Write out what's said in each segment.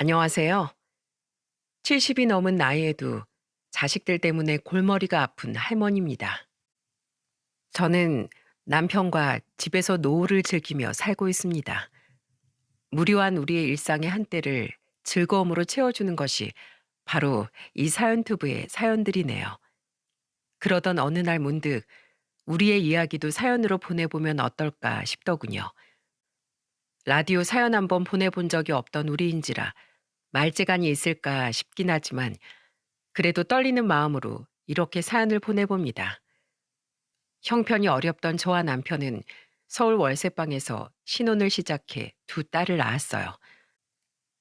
안녕하세요. 70이 넘은 나이에도 자식들 때문에 골머리가 아픈 할머니입니다. 저는 남편과 집에서 노후를 즐기며 살고 있습니다. 무료한 우리의 일상의 한때를 즐거움으로 채워주는 것이 바로 이 사연투브의 사연들이네요. 그러던 어느 날 문득 우리의 이야기도 사연으로 보내보면 어떨까 싶더군요. 라디오 사연 한번 보내본 적이 없던 우리인지라 말재간이 있을까 싶긴 하지만 그래도 떨리는 마음으로 이렇게 사연을 보내봅니다. 형편이 어렵던 저와 남편은 서울 월세방에서 신혼을 시작해 두 딸을 낳았어요.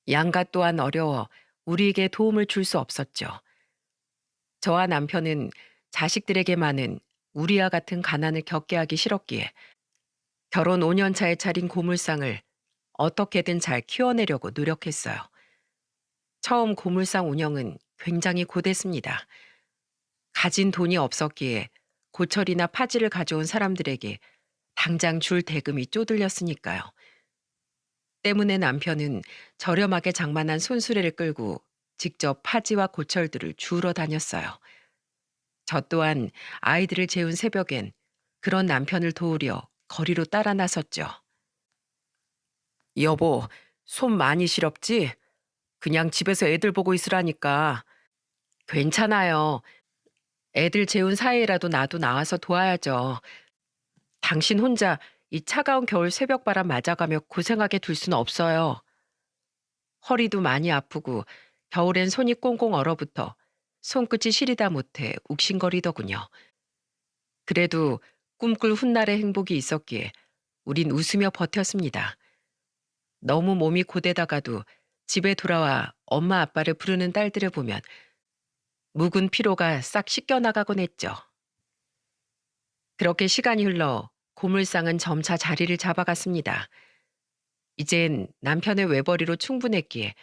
양가 또한 어려워 우리에게 도움을 줄 수 없었죠. 저와 남편은 자식들에게만은 우리와 같은 가난을 겪게 하기 싫었기에 결혼 5년 차에 차린 고물상을 어떻게든 잘 키워내려고 노력했어요. 처음 고물상 운영은 굉장히 고됐습니다. 가진 돈이 없었기에 고철이나 파지를 가져온 사람들에게 당장 줄 대금이 쪼들렸으니까요. 때문에 남편은 저렴하게 장만한 손수레를 끌고 직접 파지와 고철들을 주우러 다녔어요. 저 또한 아이들을 재운 새벽엔 그런 남편을 도우려 거리로 따라 나섰죠. 여보, 손 많이 시렵지? 그냥 집에서 애들 보고 있으라니까. 괜찮아요. 애들 재운 사이에라도 나도 나와서 도와야죠. 당신 혼자 이 차가운 겨울 새벽바람 맞아가며 고생하게 둘 수는 없어요. 허리도 많이 아프고 겨울엔 손이 꽁꽁 얼어붙어 손끝이 시리다 못해 욱신거리더군요. 그래도 꿈꿀 훗날의 행복이 있었기에 우린 웃으며 버텼습니다. 너무 몸이 고되다가도 집에 돌아와 엄마 아빠를 부르는 딸들을 보면 묵은 피로가 싹 씻겨나가곤 했죠. 그렇게 시간이 흘러 고물상은 점차 자리를 잡아갔습니다. 이젠 남편의 외벌이로 충분했기에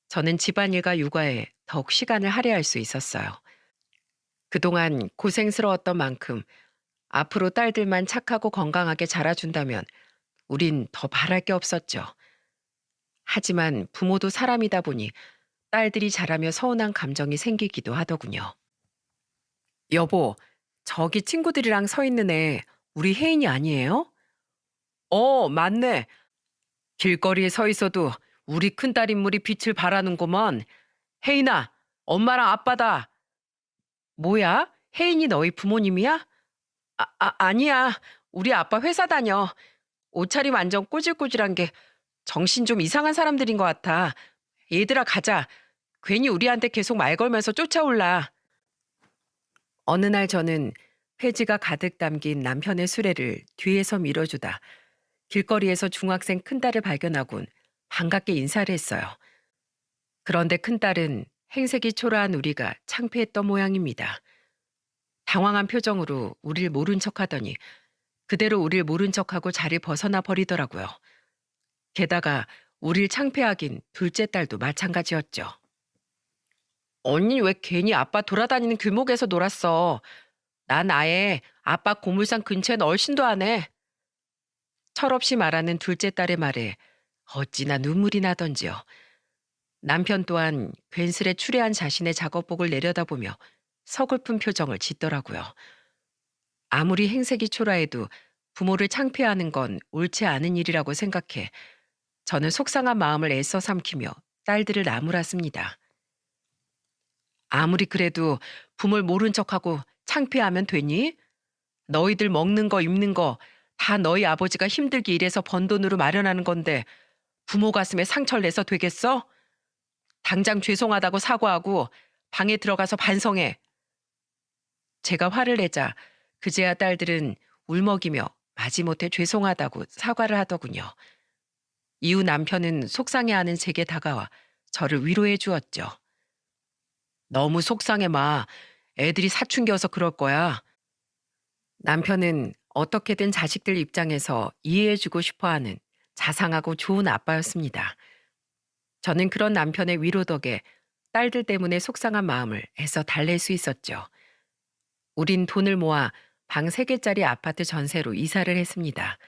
저는 집안일과 육아에 더욱 시간을 할애할 수 있었어요. 그동안 고생스러웠던 만큼 앞으로 딸들만 착하고 건강하게 자라준다면 우린 더 바랄 게 없었죠. 하지만 부모도 사람이다 보니 딸들이 자라며 서운한 감정이 생기기도 하더군요. 여보, 저기 친구들이랑 서 있는 애 우리 혜인이 아니에요? 맞네. 길거리에 서 있어도 우리 큰딸 인물이 빛을 발하는구먼. 혜인아, 엄마랑 아빠다. 뭐야? 혜인이 너희 부모님이야? 아니야. 우리 아빠 회사 다녀. 옷차림 완전 꼬질꼬질한 게 정신 좀 이상한 사람들인 것 같아. 얘들아, 가자. 괜히 우리한테 계속 말 걸면서 쫓아올라. 어느 날 저는 폐지가 가득 담긴 남편의 수레를 뒤에서 밀어주다 길거리에서 중학생 큰딸을 발견하곤 반갑게 인사를 했어요. 그런데 큰딸은 행색이 초라한 우리가 창피했던 모양입니다. 당황한 표정으로 우릴 모른 척하더니 그대로 우릴 모른 척하고 자리를 벗어나 버리더라고요. 게다가 우릴 창피하긴 둘째 딸도 마찬가지였죠. 언니 왜 괜히 아빠 돌아다니는 길목에서 놀았어? 난 아예 아빠 고물상 근처엔 얼씬도 안 해. 철없이 말하는 둘째 딸의 말에 어찌나 눈물이 나던지요. 남편 또한 괜스레 추레한 자신의 작업복을 내려다보며 서글픈 표정을 짓더라고요. 아무리 행색이 초라해도 부모를 창피하는 건 옳지 않은 일이라고 생각해 저는 속상한 마음을 애써 삼키며 딸들을 나무랐습니다. 아무리 그래도 부모를 모른 척하고 창피하면 되니? 너희들 먹는 거 입는 거 다 너희 아버지가 힘들게 일해서 번 돈으로 마련하는 건데 부모 가슴에 상처를 내서 되겠어? 당장 죄송하다고 사과하고 방에 들어가서 반성해. 제가 화를 내자 그제야 딸들은 울먹이며 마지못해 죄송하다고 사과를 하더군요. 이후 남편은 속상해하는 제게 다가와 저를 위로해 주었죠. 너무 속상해 마. 애들이 사춘기여서 그럴 거야. 남편은 어떻게든 자식들 입장에서 이해해주고 싶어하는 자상하고 좋은 아빠였습니다. 저는 그런 남편의 위로 덕에 딸들 때문에 속상한 마음을 애써 달랠 수 있었죠. 우린 돈을 모아 방 3개짜리 아파트 전세로 이사를 했습니다.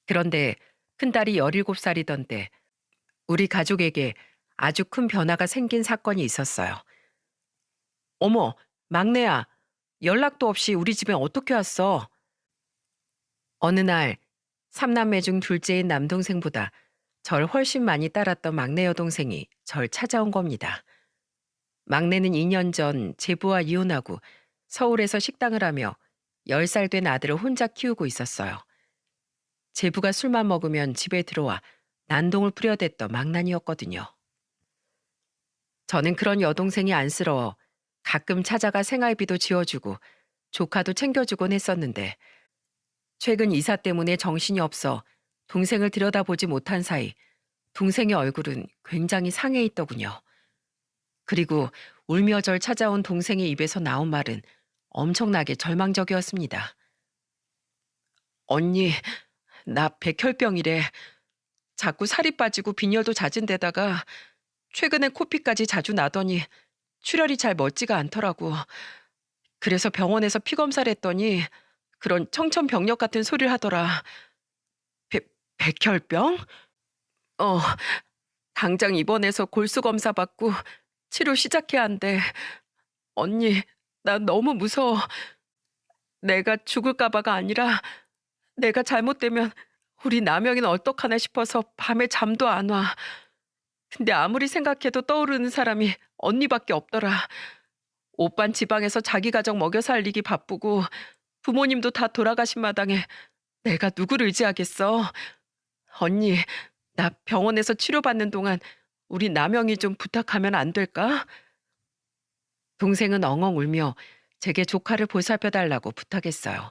그런데 큰딸이 17살이던 때 우리 가족에게 아주 큰 변화가 생긴 사건이 있었어요. 어머, 막내야. 연락도 없이 우리 집에 어떻게 왔어? 어느 날, 삼남매 중 둘째인 남동생보다 절 훨씬 많이 따랐던 막내 여동생이 절 찾아온 겁니다. 막내는 2년 전 제부와 이혼하고 서울에서 식당을 하며 10살 된 아들을 혼자 키우고 있었어요. 제부가 술만 먹으면 집에 들어와 난동을 부려댔던 망나니였거든요. 저는 그런 여동생이 안쓰러워 가끔 찾아가 생활비도 지어주고 조카도 챙겨주곤 했었는데 최근 이사 때문에 정신이 없어 동생을 들여다보지 못한 사이 동생의 얼굴은 굉장히 상해 있더군요. 그리고 울며 절 찾아온 동생의 입에서 나온 말은 엄청나게 절망적이었습니다. 언니, 나 백혈병이래. 자꾸 살이 빠지고 빈혈도 잦은 데다가 최근엔 코피까지 자주 나더니 출혈이 잘 멎지가 않더라고. 그래서 병원에서 피 검사를 했더니 그런 청천벽력 같은 소리를 하더라. 백혈병? 어, 당장 입원해서 골수 검사 받고 치료 시작해야 한대. 언니, 나 너무 무서워. 내가 죽을까 봐가 아니라 내가 잘못되면 우리 남영이는 어떡하나 싶어서 밤에 잠도 안 와. 근데 아무리 생각해도 떠오르는 사람이 언니밖에 없더라. 오빤 지방에서 자기 가정 먹여 살리기 바쁘고 부모님도 다 돌아가신 마당에 내가 누구를 의지하겠어. 언니, 나 병원에서 치료받는 동안 우리 남영이 좀 부탁하면 안 될까? 동생은 엉엉 울며 제게 조카를 보살펴 달라고 부탁했어요.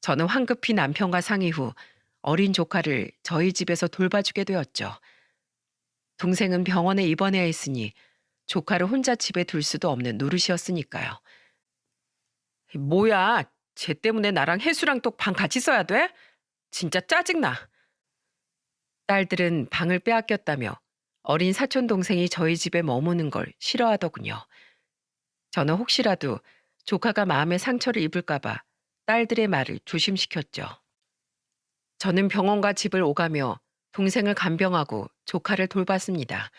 저는 황급히 남편과 상의 후 어린 조카를 저희 집에서 돌봐주게 되었죠. 동생은 병원에 입원해야 했으니 조카를 혼자 집에 둘 수도 없는 노릇이었으니까요. 뭐야, 쟤 때문에 나랑 혜수랑 또 방 같이 써야 돼? 진짜 짜증나. 딸들은 방을 빼앗겼다며 어린 사촌 동생이 저희 집에 머무는 걸 싫어하더군요. 저는 혹시라도 조카가 마음의 상처를 입을까봐 딸들의 말을 조심시켰죠. 저는 병원과 집을 오가며 동생을 간병하고 조카를 돌봤습니다.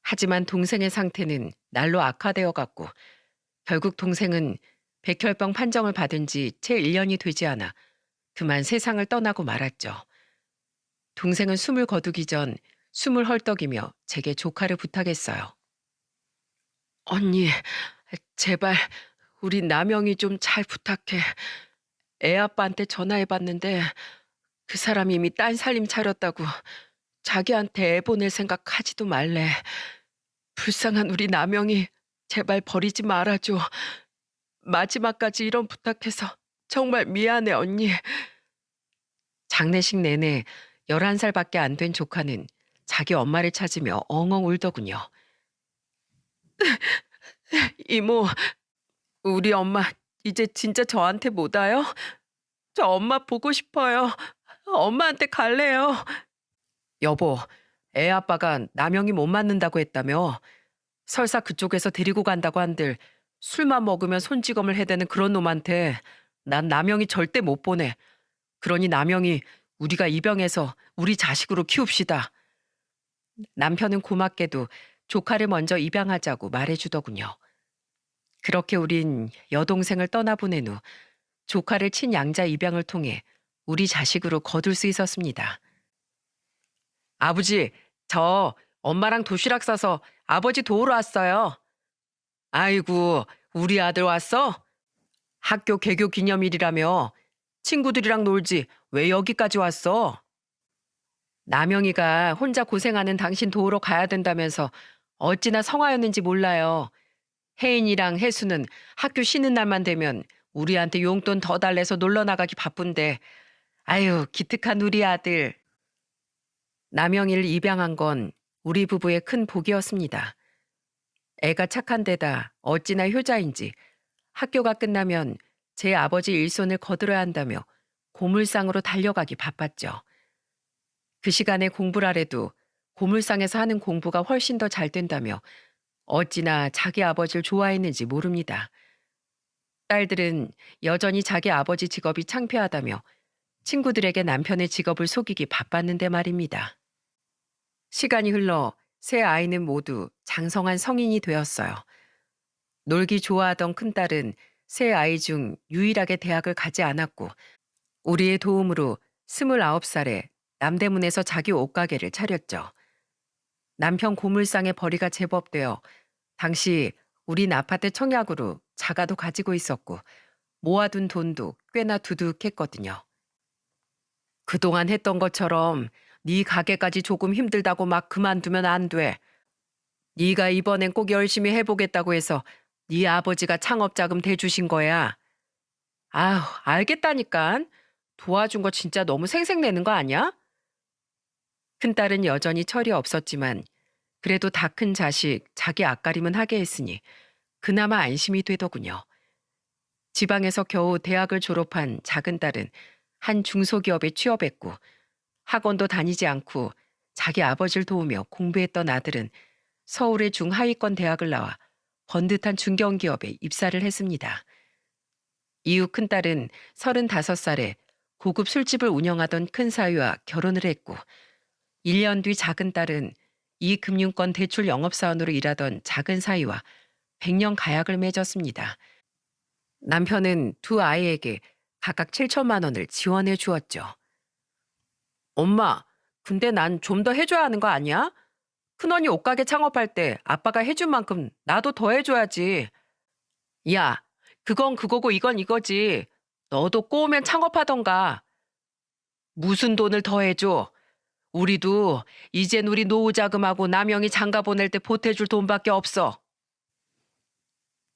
하지만 동생의 상태는 날로 악화되어 갔고 결국 동생은 백혈병 판정을 받은 지 채 1년이 되지 않아 그만 세상을 떠나고 말았죠. 동생은 숨을 거두기 전 숨을 헐떡이며 제게 조카를 부탁했어요. 언니, 제발 우리 남영이 좀 잘 부탁해. 애 아빠한테 전화해봤는데 그 사람이 이미 딴 살림 차렸다고 자기한테 애 보낼 생각 하지도 말래. 불쌍한 우리 남영이 제발 버리지 말아줘. 마지막까지 이런 부탁해서 정말 미안해 언니. 장례식 내내 11살밖에 안 된 조카는 자기 엄마를 찾으며 엉엉 울더군요. 이모, 우리 엄마 이제 진짜 저한테 못 와요? 저 엄마 보고 싶어요. 엄마한테 갈래요. 여보, 애 아빠가 남영이 못 맞는다고 했다며. 설사 그쪽에서 데리고 간다고 한들 술만 먹으면 손찌검을 해대는 그런 놈한테 난 남영이 절대 못 보내. 그러니 남영이 우리가 입양해서 우리 자식으로 키웁시다. 남편은 고맙게도 조카를 먼저 입양하자고 말해주더군요. 그렇게 우린 여동생을 떠나보낸 후 조카를 친양자 입양을 통해 우리 자식으로 거둘 수 있었습니다. 아버지, 저 엄마랑 도시락 싸서 아버지 도우러 왔어요. 아이고, 우리 아들 왔어? 학교 개교 기념일이라며 친구들이랑 놀지 왜 여기까지 왔어? 남영이가 혼자 고생하는 당신 도우러 가야 된다면서 어찌나 성화였는지 몰라요. 혜인이랑 혜수는 학교 쉬는 날만 되면 우리한테 용돈 더 달래서 놀러 나가기 바쁜데 아유 기특한 우리 아들. 남영이를 입양한 건 우리 부부의 큰 복이었습니다. 애가 착한 데다 어찌나 효자인지 학교가 끝나면 제 아버지 일손을 거들어야 한다며 고물상으로 달려가기 바빴죠. 그 시간에 공부를 하래도 고물상에서 하는 공부가 훨씬 더 잘 된다며 어찌나 자기 아버지를 좋아했는지 모릅니다. 딸들은 여전히 자기 아버지 직업이 창피하다며 친구들에게 남편의 직업을 속이기 바빴는데 말입니다. 시간이 흘러 세 아이는 모두 장성한 성인이 되었어요. 놀기 좋아하던 큰딸은 세 아이 중 유일하게 대학을 가지 않았고 우리의 도움으로 29살에 남대문에서 자기 옷가게를 차렸죠. 남편 고물상의 벌이가 제법 되어 당시 우린 아파트 청약으로 자가도 가지고 있었고 모아둔 돈도 꽤나 두둑했거든요. 그동안 했던 것처럼 네 가게까지 조금 힘들다고 막 그만두면 안 돼. 네가 이번엔 꼭 열심히 해보겠다고 해서 네 아버지가 창업자금 대주신 거야. 아휴, 알겠다니깐. 도와준 거 진짜 너무 생색내는 거 아니야? 큰딸은 여전히 철이 없었지만 그래도 다 큰 자식 자기 앞가림은 하게 했으니 그나마 안심이 되더군요. 지방에서 겨우 대학을 졸업한 작은 딸은 한 중소기업에 취업했고 학원도 다니지 않고 자기 아버지를 도우며 공부했던 아들은 서울의 중하위권 대학을 나와 번듯한 중견기업에 입사를 했습니다. 이후 큰딸은 35살에 고급 술집을 운영하던 큰 사위와 결혼을 했고 1년 뒤 작은 딸은 이 금융권 대출 영업사원으로 일하던 작은 사위와 100년 가약을 맺었습니다. 남편은 두 아이에게 각각 7천만 원을 지원해 주었죠. 엄마, 근데 난 좀 더 해줘야 하는 거 아니야? 큰언니 옷가게 창업할 때 아빠가 해준 만큼 나도 더 해줘야지. 야, 그건 그거고 이건 이거지. 너도 꼬우면 창업하던가. 무슨 돈을 더 해줘? 우리도 이젠 우리 노후 자금하고 남영이 장가 보낼 때 보태줄 돈밖에 없어.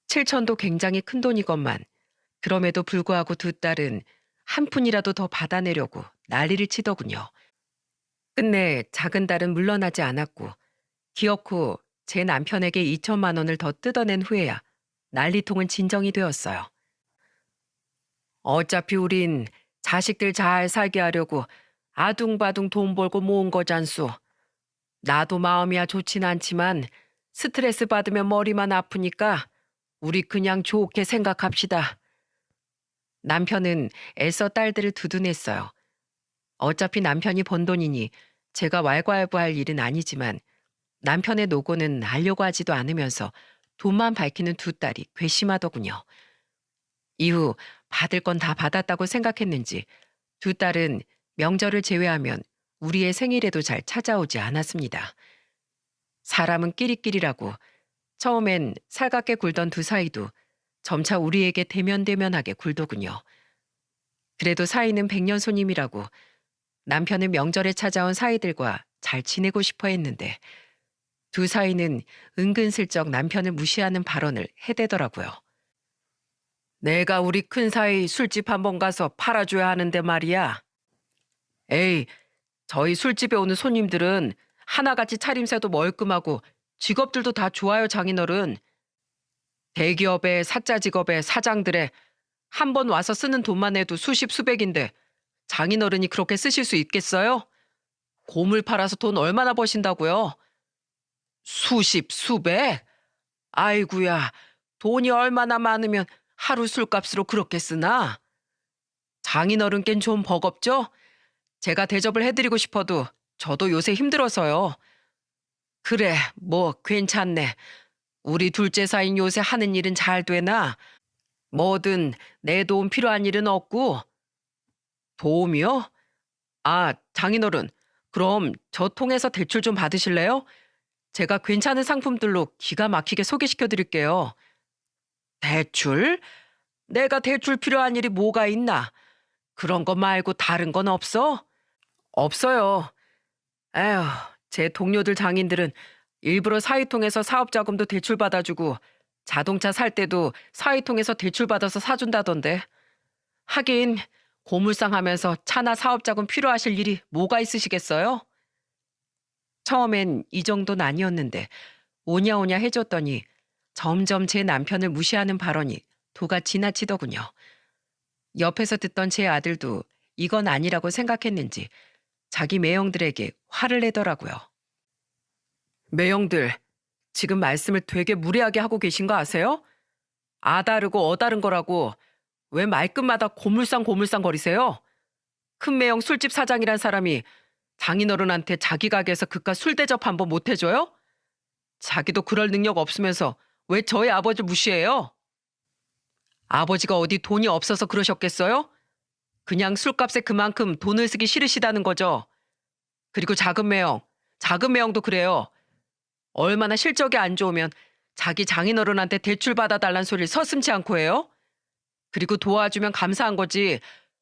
7천도 굉장히 큰 돈이건만 그럼에도 불구하고 두 딸은 한 푼이라도 더 받아내려고 난리를 치더군요. 끝내 작은 딸은 물러나지 않았고 기어코 제 남편에게 2천만 원을 더 뜯어낸 후에야 난리통은 진정이 되었어요. 어차피 우린 자식들 잘 살게 하려고 아둥바둥 돈 벌고 모은 거잖소. 나도 마음이야 좋진 않지만 스트레스 받으면 머리만 아프니까 우리 그냥 좋게 생각합시다. 남편은 애써 딸들을 두둔했어요. 어차피 남편이 번 돈이니 제가 왈가왈부할 일은 아니지만 남편의 노고는 알려고 하지도 않으면서 돈만 밝히는 두 딸이 괘씸하더군요. 이후 받을 건 다 받았다고 생각했는지 두 딸은 명절을 제외하면 우리의 생일에도 잘 찾아오지 않았습니다. 사람은 끼리끼리라고 처음엔 살갑게 굴던 두 사이도 점차 우리에게 대면대면하게 굴더군요. 그래도 사이는 백년 손님이라고 남편은 명절에 찾아온 사이들과 잘 지내고 싶어 했는데 두 사이는 은근슬쩍 남편을 무시하는 발언을 해대더라고요. 내가 우리 큰 사이 술집 한번 가서 팔아줘야 하는데 말이야. 에이, 저희 술집에 오는 손님들은 하나같이 차림새도 멀끔하고 직업들도 다 좋아요, 장인어른. 대기업의 사짜 직업의 사장들의 한 번 와서 쓰는 돈만 해도 수십 수백인데 장인어른이 그렇게 쓰실 수 있겠어요? 고물 팔아서 돈 얼마나 버신다고요? 수십, 수백? 아이구야, 돈이 얼마나 많으면 하루 술값으로 그렇게 쓰나? 장인어른께는 좀 버겁죠? 제가 대접을 해드리고 싶어도 저도 요새 힘들어서요. 그래, 뭐 괜찮네. 우리 둘째 사인 요새 하는 일은 잘 되나? 뭐든 내 도움 필요한 일은 없고. 도움이요? 아, 장인어른, 그럼 저 통해서 대출 좀 받으실래요? 제가 괜찮은 상품들로 기가 막히게 소개시켜 드릴게요. 대출? 내가 대출 필요한 일이 뭐가 있나? 그런 거 말고 다른 건 없어? 없어요. 에휴, 제 동료들 장인들은 일부러 사위통해서 사업자금도 대출 받아주고 자동차 살 때도 사위통해서 대출 받아서 사준다던데. 하긴 고물상 하면서 차나 사업자금 필요하실 일이 뭐가 있으시겠어요? 처음엔 이 정도는 아니었는데 오냐오냐 해줬더니 점점 제 남편을 무시하는 발언이 도가 지나치더군요. 옆에서 듣던 제 아들도 이건 아니라고 생각했는지 자기 매형들에게 화를 내더라고요. 매형들, 지금 말씀을 되게 무례하게 하고 계신 거 아세요? 아다르고 어다른 거라고 왜 말끝마다 고물상 고물상 거리세요? 큰 매형 술집 사장이란 사람이 장인어른한테 자기 가게에서 그깟 술 대접 한번 못 해줘요? 자기도 그럴 능력 없으면서 왜 저희 아버지 무시해요? 아버지가 어디 돈이 없어서 그러셨겠어요? 그냥 술값에 그만큼 돈을 쓰기 싫으시다는 거죠. 그리고 작은 매형도 그래요. 얼마나 실적이 안 좋으면 자기 장인어른한테 대출 받아달란 소리를 서슴지 않고 해요? 그리고 도와주면 감사한 거지.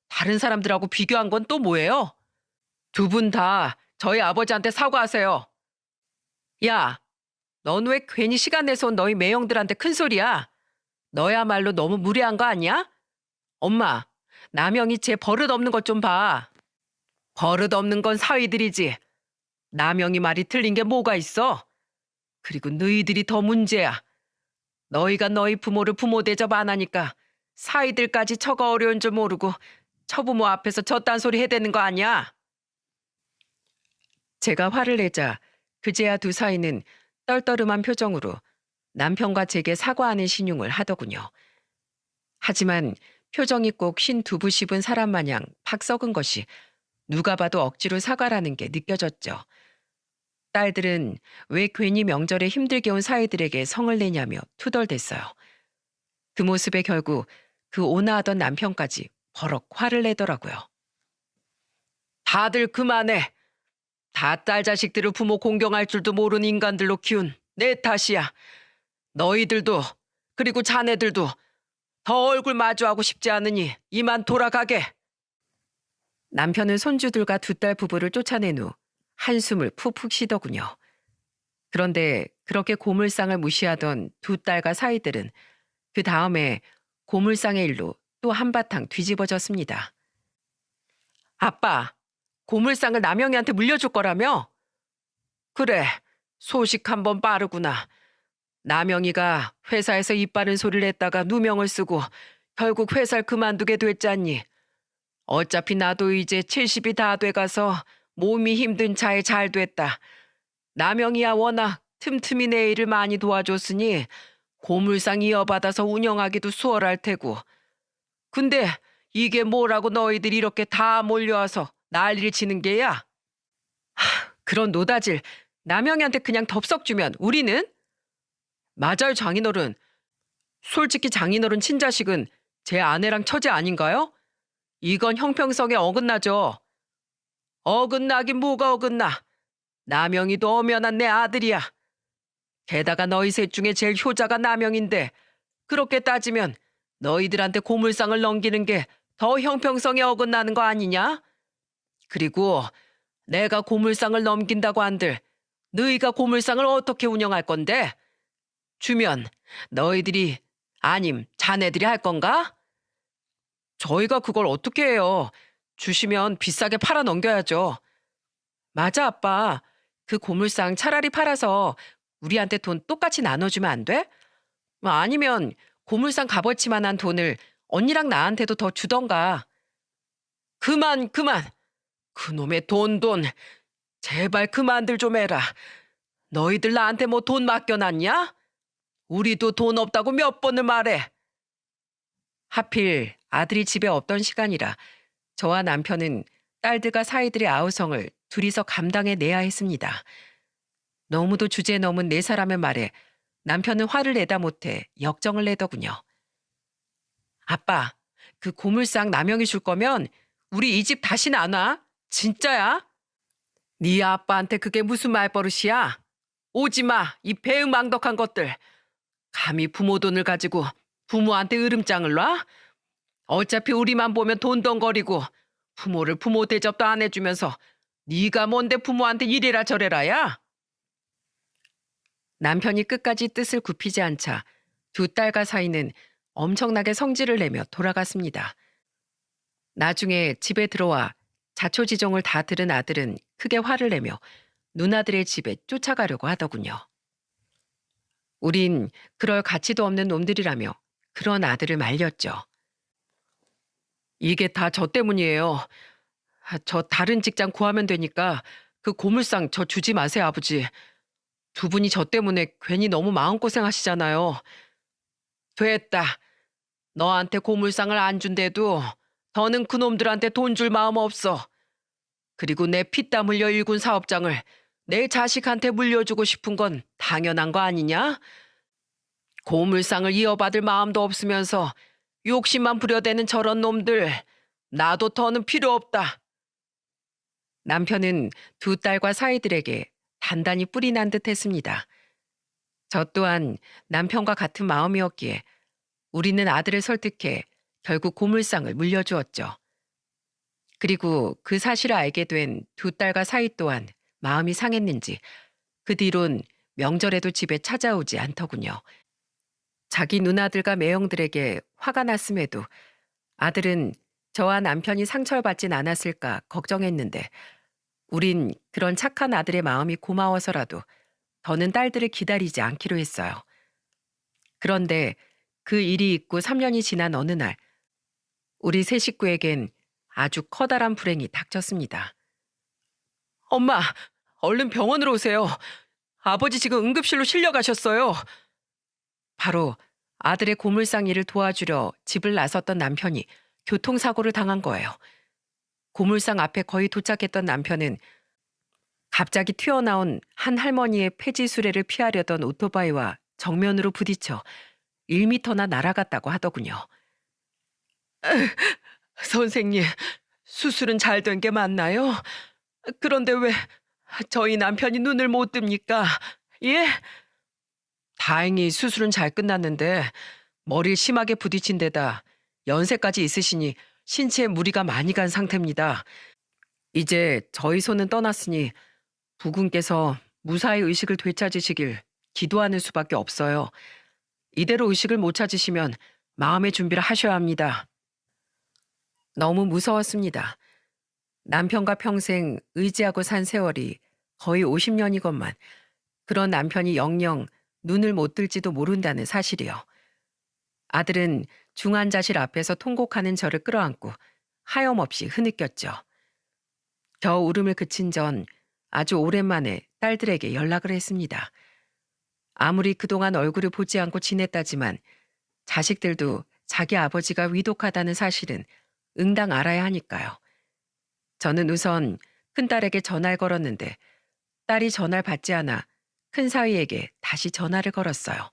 다른 사람들하고 비교한 건 또 뭐예요? 두 분 다 저희 아버지한테 사과하세요. 야, 넌 왜 괜히 시간 내서 온 너희 매형들한테 큰 소리야? 너야말로 너무 무례한 거 아니야? 엄마, 남영이 쟤 버릇 없는 것 좀 봐. 버릇 없는 건 사위들이지. 남영이 말이 틀린 게 뭐가 있어? 그리고 너희들이 더 문제야. 너희가 너희 부모를 부모 대접 안 하니까 사위들까지 처가 어려운 줄 모르고 처부모 앞에서 저딴 소리 해대는 거 아니야? 제가 화를 내자 그제야 두 사위는 떨떠름한 표정으로 남편과 제게 사과하는 신용을 하더군요. 하지만 표정이 꼭 흰 두부 씹은 사람 마냥 팍 썩은 것이 누가 봐도 억지로 사과라는 게 느껴졌죠. 딸들은 왜 괜히 명절에 힘들게 온 사위들에게 성을 내냐며 투덜댔어요. 그 모습에 결국 그 온화하던 남편까지 버럭 화를 내더라고요. 다들 그만해. 다 딸 자식들을 부모 공경할 줄도 모르는 인간들로 키운 내 탓이야. 너희들도 그리고 자네들도 더 얼굴 마주하고 싶지 않으니 이만 돌아가게. 남편은 손주들과 두 딸 부부를 쫓아낸 후 한숨을 푹푹 쉬더군요. 그런데 그렇게 고물상을 무시하던 두 딸과 사위들은 그 다음에 고물상의 일로 또 한바탕 뒤집어졌습니다. 아빠, 고물상을 남영이한테 물려줄 거라며? 그래, 소식 한번 빠르구나. 남영이가 회사에서 입 바른 소리를 했다가 누명을 쓰고 결국 회사를 그만두게 됐잖니. 어차피 나도 이제 70이 다 돼가서 몸이 힘든 차에 잘 됐다. 남영이야 워낙 틈틈이 내 일을 많이 도와줬으니 고물상 이어받아서 운영하기도 수월할 테고. 근데 이게 뭐라고 너희들 이렇게 다 몰려와서 난리를 치는 게야? 그런 노다질 남영이한테 그냥 덥석 주면 우리는? 맞아요, 장인어른. 솔직히 장인어른 친자식은 제 아내랑 처제 아닌가요? 이건 형평성에 어긋나죠. 어긋나긴 뭐가 어긋나. 남영이도 엄연한 내 아들이야. 게다가 너희 셋 중에 제일 효자가 남영인데 그렇게 따지면 너희들한테 고물상을 넘기는 게 더 형평성에 어긋나는 거 아니냐? 그리고 내가 고물상을 넘긴다고 한들 너희가 고물상을 어떻게 운영할 건데? 주면 너희들이 아님 자네들이 할 건가? 저희가 그걸 어떻게 해요? 주시면 비싸게 팔아 넘겨야죠. 맞아, 아빠. 그 고물상 차라리 팔아서 우리한테 돈 똑같이 나눠주면 안 돼? 아니면 고물상 값어치만한 돈을 언니랑 나한테도 더 주던가. 그만, 그만. 그놈의 돈. 제발 그만들 좀 해라. 너희들 나한테 뭐 돈 맡겨놨냐? 우리도 돈 없다고 몇 번을 말해. 하필 아들이 집에 없던 시간이라 저와 남편은 딸들과 사위들의 아우성을 둘이서 감당해내야 했습니다. 너무도 주제 넘은 네 사람의 말에 남편은 화를 내다 못해 역정을 내더군요. 아빠, 그 고물상 남영이 줄 거면 우리 이 집 다시는 안 와. 진짜야? 네 아빠한테 그게 무슨 말버릇이야? 오지 마, 이 배은망덕한 것들. 감히 부모 돈을 가지고 부모한테 으름장을 놔? 어차피 우리만 보면 돈덩거리고 부모를 부모 대접도 안 해주면서 네가 뭔데 부모한테 이래라 저래라야? 남편이 끝까지 뜻을 굽히지 않자 두 딸과 사이는 엄청나게 성질을 내며 돌아갔습니다. 나중에 집에 들어와 자초지종을 다 들은 아들은 크게 화를 내며 누나들의 집에 쫓아가려고 하더군요. 우린 그럴 가치도 없는 놈들이라며 그런 아들을 말렸죠. 이게 다 저 때문이에요. 저 다른 직장 구하면 되니까 그 고물상 저 주지 마세요, 아버지. 두 분이 저 때문에 괜히 너무 마음고생 하시잖아요. 됐다. 너한테 고물상을 안 준대도 더는 그놈들한테 돈 줄 마음 없어. 그리고 내 피땀 흘려 일군 사업장을 내 자식한테 물려주고 싶은 건 당연한 거 아니냐? 고물상을 이어받을 마음도 없으면서 욕심만 부려대는 저런 놈들, 나도 더는 필요 없다. 남편은 두 딸과 사위들에게 단단히 뿔이 난 듯 했습니다. 저 또한 남편과 같은 마음이었기에 우리는 아들을 설득해 결국 고물상을 물려주었죠. 그리고 그 사실을 알게 된 두 딸과 사위 또한 마음이 상했는지 그 뒤론 명절에도 집에 찾아오지 않더군요. 자기 누나들과 매형들에게 화가 났음에도 아들은 저와 남편이 상처를 받진 않았을까 걱정했는데 우린 그런 착한 아들의 마음이 고마워서라도 더는 딸들을 기다리지 않기로 했어요. 그런데 그 일이 있고 3년이 지난 어느 날 우리 세 식구에겐 아주 커다란 불행이 닥쳤습니다. 엄마, 얼른 병원으로 오세요. 아버지 지금 응급실로 실려가셨어요. 바로 아들의 고물상 일을 도와주려 집을 나섰던 남편이 교통사고를 당한 거예요. 고물상 앞에 거의 도착했던 남편은 갑자기 튀어나온 한 할머니의 폐지 수레를 피하려던 오토바이와 정면으로 부딪혀 1미터나 날아갔다고 하더군요. 선생님, 수술은 잘 된 게 맞나요? 그런데 왜 저희 남편이 눈을 못 뜹니까? 예? 다행히 수술은 잘 끝났는데 머리를 심하게 부딪힌 데다 연세까지 있으시니 신체에 무리가 많이 간 상태입니다. 이제 저희 손은 떠났으니 부군께서 무사히 의식을 되찾으시길 기도하는 수밖에 없어요. 이대로 의식을 못 찾으시면 마음의 준비를 하셔야 합니다. 너무 무서웠습니다. 남편과 평생 의지하고 산 세월이 거의 50년이건만 그런 남편이 영영 눈을 못 뜰지도 모른다는 사실이요. 아들은 중환자실 앞에서 통곡하는 저를 끌어안고 하염없이 흐느꼈죠. 겨우 울음을 그친 전 아주 오랜만에 딸들에게 연락을 했습니다. 아무리 그동안 얼굴을 보지 않고 지냈다지만 자식들도 자기 아버지가 위독하다는 사실은 응당 알아야 하니까요. 저는 우선 큰딸에게 전화를 걸었는데 딸이 전화를 받지 않아 큰사위에게 다시 전화를 걸었어요.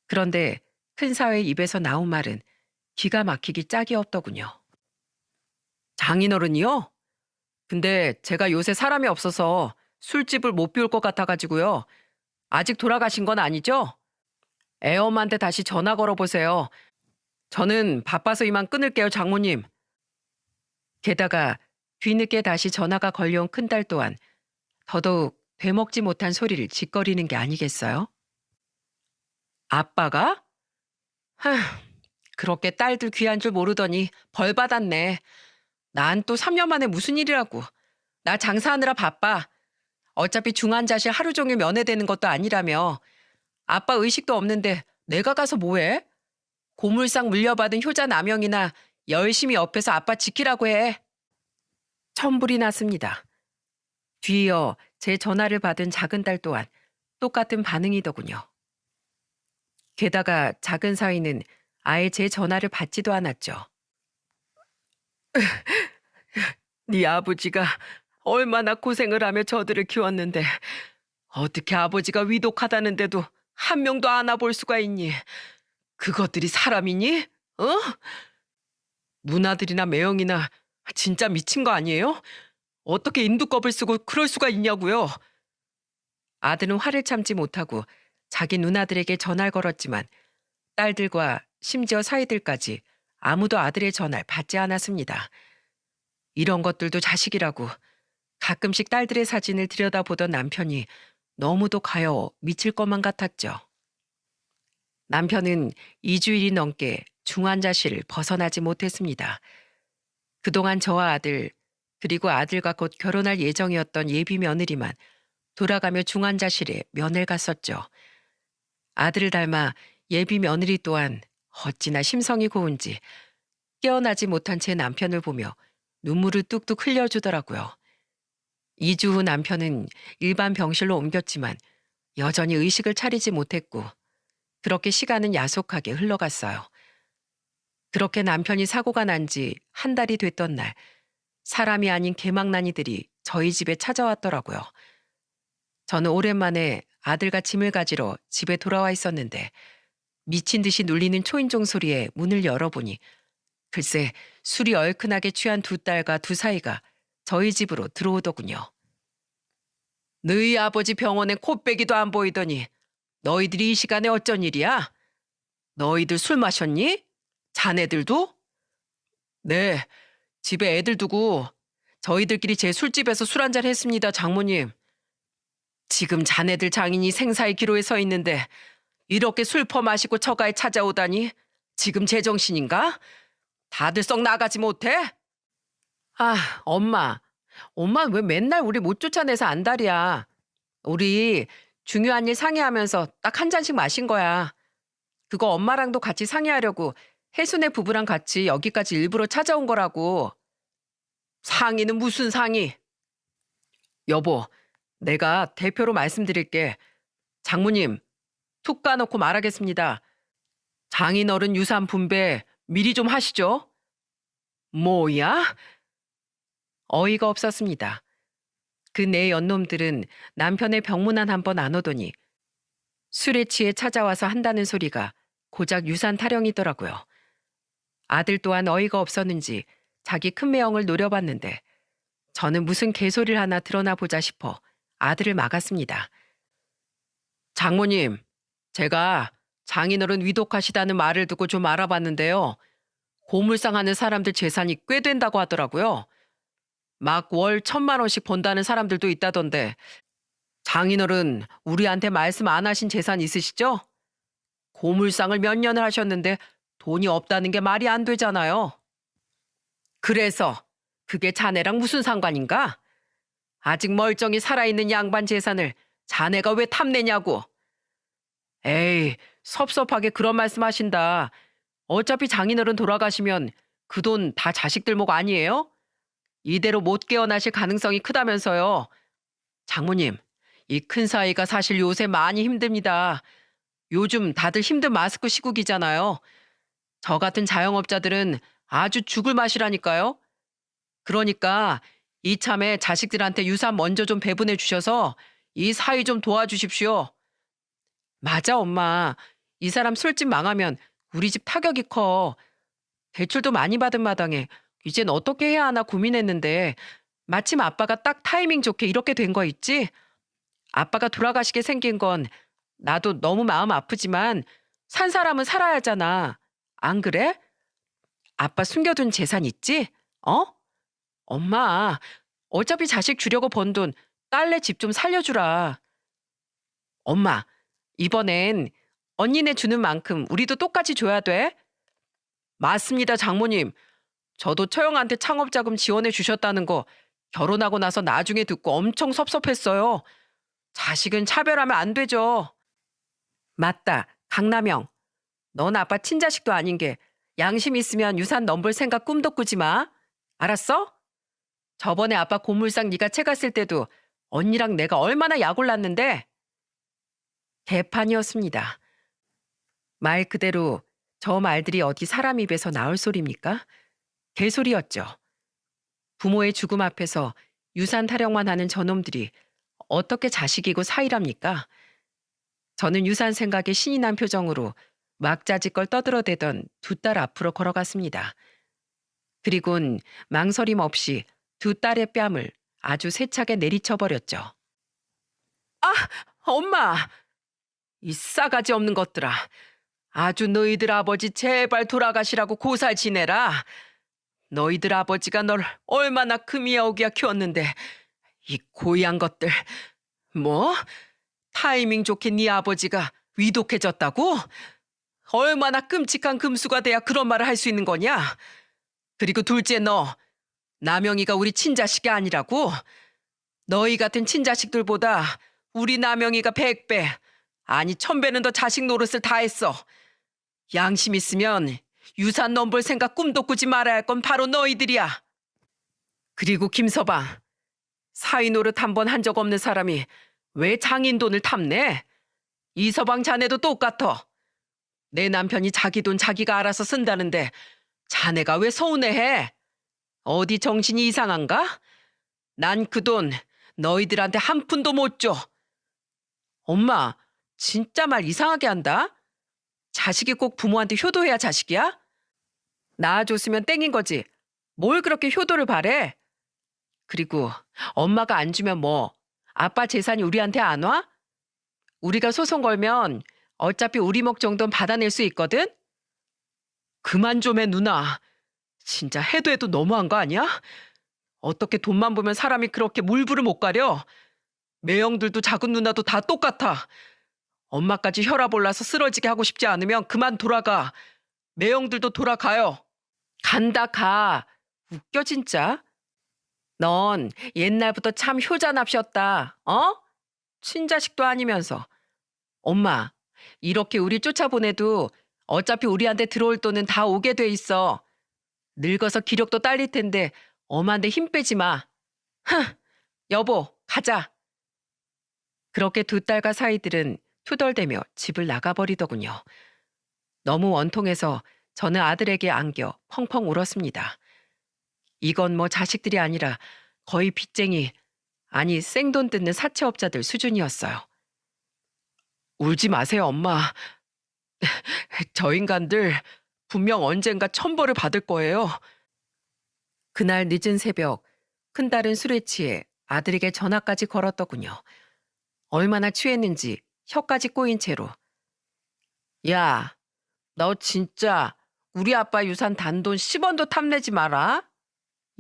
그런데 큰사위 입에서 나온 말은 기가 막히기 짝이 없더군요. 장인어른이요? 근데 제가 요새 사람이 없어서 술집을 못 비울 것 같아가지고요. 아직 돌아가신 건 아니죠? 애엄마한테 다시 전화 걸어보세요. 저는 바빠서 이만 끊을게요, 장모님. 게다가 뒤늦게 다시 전화가 걸려온 큰딸 또한 더더욱 되먹지 못한 소리를 짓거리는 게 아니겠어요? 아빠가? 하, 그렇게 딸들 귀한 줄 모르더니 벌 받았네. 난 또 3년 만에 무슨 일이라고. 나 장사하느라 바빠. 어차피 중환자실 하루 종일 면회되는 것도 아니라며. 아빠 의식도 없는데 내가 가서 뭐해? 고물상 물려받은 효자 남영이나 열심히 옆에서 아빠 지키라고 해. 천불이 났습니다. 뒤이어 제 전화를 받은 작은 딸 또한 똑같은 반응이더군요. 게다가 작은 사위는 아예 제 전화를 받지도 않았죠. 네 아버지가 얼마나 고생을 하며 저들을 키웠는데 어떻게 아버지가 위독하다는데도 한 명도 안아볼 수가 있니? 그것들이 사람이니? 어? 누나들이나 매형이나 진짜 미친 거 아니에요? 어떻게 인두껍을 쓰고 그럴 수가 있냐고요? 아들은 화를 참지 못하고 자기 누나들에게 전화를 걸었지만 딸들과 심지어 사위들까지 아무도 아들의 전화를 받지 않았습니다. 이런 것들도 자식이라고 가끔씩 딸들의 사진을 들여다보던 남편이 너무도 가여워 미칠 것만 같았죠. 남편은 2주일이 넘게 중환자실을 벗어나지 못했습니다. 그동안 저와 아들, 그리고 아들과 곧 결혼할 예정이었던 예비 며느리만 돌아가며 중환자실에 면회를 갔었죠. 아들을 닮아 예비 며느리 또한 어찌나 심성이 고운지 깨어나지 못한 제 남편을 보며 눈물을 뚝뚝 흘려주더라고요. 2주 후 남편은 일반 병실로 옮겼지만 여전히 의식을 차리지 못했고 그렇게 시간은 야속하게 흘러갔어요. 그렇게 남편이 사고가 난 지 한 달이 됐던 날 사람이 아닌 개망나니들이 저희 집에 찾아왔더라고요. 저는 오랜만에 아들과 짐을 가지러 집에 돌아와 있었는데 미친 듯이 눌리는 초인종 소리에 문을 열어보니 글쎄 술이 얼큰하게 취한 두 딸과 두 사이가 저희 집으로 들어오더군요. 너희 아버지 병원에 코빼기도 안 보이더니 너희들이 이 시간에 어쩐 일이야? 너희들 술 마셨니? 자네들도? 네, 집에 애들 두고 저희들끼리 제 술집에서 술 한잔 했습니다, 장모님. 지금 자네들 장인이 생사의 기로에 서 있는데 이렇게 술 퍼마시고 처가에 찾아오다니 지금 제정신인가? 다들 썩 나가지 못해? 아, 엄마. 엄마는 왜 맨날 우리 못 쫓아내서 안달이야. 우리 중요한 일 상의하면서 딱 한 잔씩 마신 거야. 그거 엄마랑도 같이 상의하려고 혜순의 부부랑 같이 여기까지 일부러 찾아온 거라고. 상의는 무슨 상의? 여보, 내가 대표로 말씀드릴게. 장모님, 툭 까놓고 말하겠습니다. 장인어른 유산 분배 미리 좀 하시죠. 뭐야? 어이가 없었습니다. 그 네 연놈들은 남편의 병문안 한번 안 오더니 술에 취해 찾아와서 한다는 소리가 고작 유산 타령이더라고요. 아들 또한 어이가 없었는지 자기 큰매형을 노려봤는데 저는 무슨 개소리를 하나 드러나 보자 싶어 아들을 막았습니다. 장모님, 제가 장인어른 위독하시다는 말을 듣고 좀 알아봤는데요. 고물상 하는 사람들 재산이 꽤 된다고 하더라고요. 막 월 1,000만 원씩 번다는 사람들도 있다던데 장인어른 우리한테 말씀 안 하신 재산 있으시죠? 고물상을 몇 년을 하셨는데 돈이 없다는 게 말이 안 되잖아요. 그래서 그게 자네랑 무슨 상관인가? 아직 멀쩡히 살아있는 양반 재산을 자네가 왜 탐내냐고. 에이, 섭섭하게 그런 말씀 하신다. 어차피 장인어른 돌아가시면 그 돈 다 자식들 목 아니에요? 이대로 못 깨어나실 가능성이 크다면서요. 장모님, 이 큰 사이가 사실 요새 많이 힘듭니다. 요즘 다들 힘든 마스크 시국이잖아요. 저 같은 자영업자들은 아주 죽을 맛이라니까요. 그러니까 이참에 자식들한테 유산 먼저 좀 배분해 주셔서 이 사위 좀 도와주십시오. 맞아, 엄마. 이 사람 술집 망하면 우리 집 타격이 커. 대출도 많이 받은 마당에 이젠 어떻게 해야 하나 고민했는데 마침 아빠가 딱 타이밍 좋게 이렇게 된 거 있지? 아빠가 돌아가시게 생긴 건 나도 너무 마음 아프지만 산 사람은 살아야 하잖아. 안 그래? 아빠 숨겨둔 재산 있지? 어? 엄마, 어차피 자식 주려고 번 돈 딸네 집 좀 살려주라. 엄마, 이번엔 언니네 주는 만큼 우리도 똑같이 줘야 돼? 맞습니다, 장모님. 저도 처형한테 창업자금 지원해 주셨다는 거 결혼하고 나서 나중에 듣고 엄청 섭섭했어요. 자식은 차별하면 안 되죠. 맞다, 강남영. 넌 아빠 친자식도 아닌 게 양심 있으면 유산 넘볼 생각 꿈도 꾸지 마. 알았어? 저번에 아빠 고물상 네가 채 갔을 때도 언니랑 내가 얼마나 약올랐는데. 개판이었습니다. 말 그대로 저 말들이 어디 사람 입에서 나올 소리입니까? 개소리였죠. 부모의 죽음 앞에서 유산 타령만 하는 저놈들이 어떻게 자식이고 사이랍니까? 저는 유산 생각에 신이 난 표정으로 막자지껄 떠들어대던 두 딸 앞으로 걸어갔습니다. 그리곤 망설임 없이 두 딸의 뺨을 아주 세차게 내리쳐버렸죠. 아, 엄마! 이 싸가지 없는 것들아. 아주 너희들 아버지 제발 돌아가시라고 고살 지내라. 너희들 아버지가 널 얼마나 금이야 오기야 키웠는데 이 고얀 것들. 뭐? 타이밍 좋게 네 아버지가 위독해졌다고? 얼마나 끔찍한 금수가 돼야 그런 말을 할 수 있는 거냐? 그리고 둘째 너, 남영이가 우리 친자식이 아니라고? 너희 같은 친자식들보다 우리 남영이가 100배, 아니 1000배는 더 자식 노릇을 다 했어. 양심 있으면 유산 넘볼 생각 꿈도 꾸지 말아야 할 건 바로 너희들이야. 그리고 김서방, 사위 노릇 한 번 한 적 없는 사람이 왜 장인 돈을 탐내? 이서방 자네도 똑같아. 내 남편이 자기 돈 자기가 알아서 쓴다는데 자네가 왜 서운해해? 어디 정신이 이상한가? 난 그 돈 너희들한테 한 푼도 못 줘. 엄마, 진짜 말 이상하게 한다? 자식이 꼭 부모한테 효도해야 자식이야? 낳아줬으면 땡인 거지. 뭘 그렇게 효도를 바래? 그리고 엄마가 안 주면 뭐, 아빠 재산이 우리한테 안 와? 우리가 소송 걸면 어차피 우리 목 정도는 받아낼 수 있거든? 그만 좀 해, 누나. 진짜 해도 해도 너무한 거 아니야? 어떻게 돈만 보면 사람이 그렇게 물불을 못 가려? 매형들도 작은 누나도 다 똑같아. 엄마까지 혈압 올라서 쓰러지게 하고 싶지 않으면 그만 돌아가. 매형들도 돌아가요. 간다 가. 웃겨 진짜. 넌 옛날부터 참 효자납셨다. 어? 친자식도 아니면서. 엄마, 이렇게 우리 쫓아보내도 어차피 우리한테 들어올 돈은 다 오게 돼 있어. 늙어서 기력도 딸릴 텐데 엄한테 힘 빼지 마. 흥, 여보, 가자. 그렇게 두 딸과 사이들은 투덜대며 집을 나가버리더군요. 너무 원통해서 저는 아들에게 안겨 펑펑 울었습니다. 이건 뭐 자식들이 아니라 거의 빚쟁이, 아니 생돈 뜯는 사채업자들 수준이었어요. 울지 마세요, 엄마. 저 인간들 분명 언젠가 천벌을 받을 거예요. 그날 늦은 새벽, 큰딸은 술에 취해 아들에게 전화까지 걸었더군요. 얼마나 취했는지 혀까지 꼬인 채로. 야, 너 진짜 우리 아빠 유산 단돈 10원도 탐내지 마라.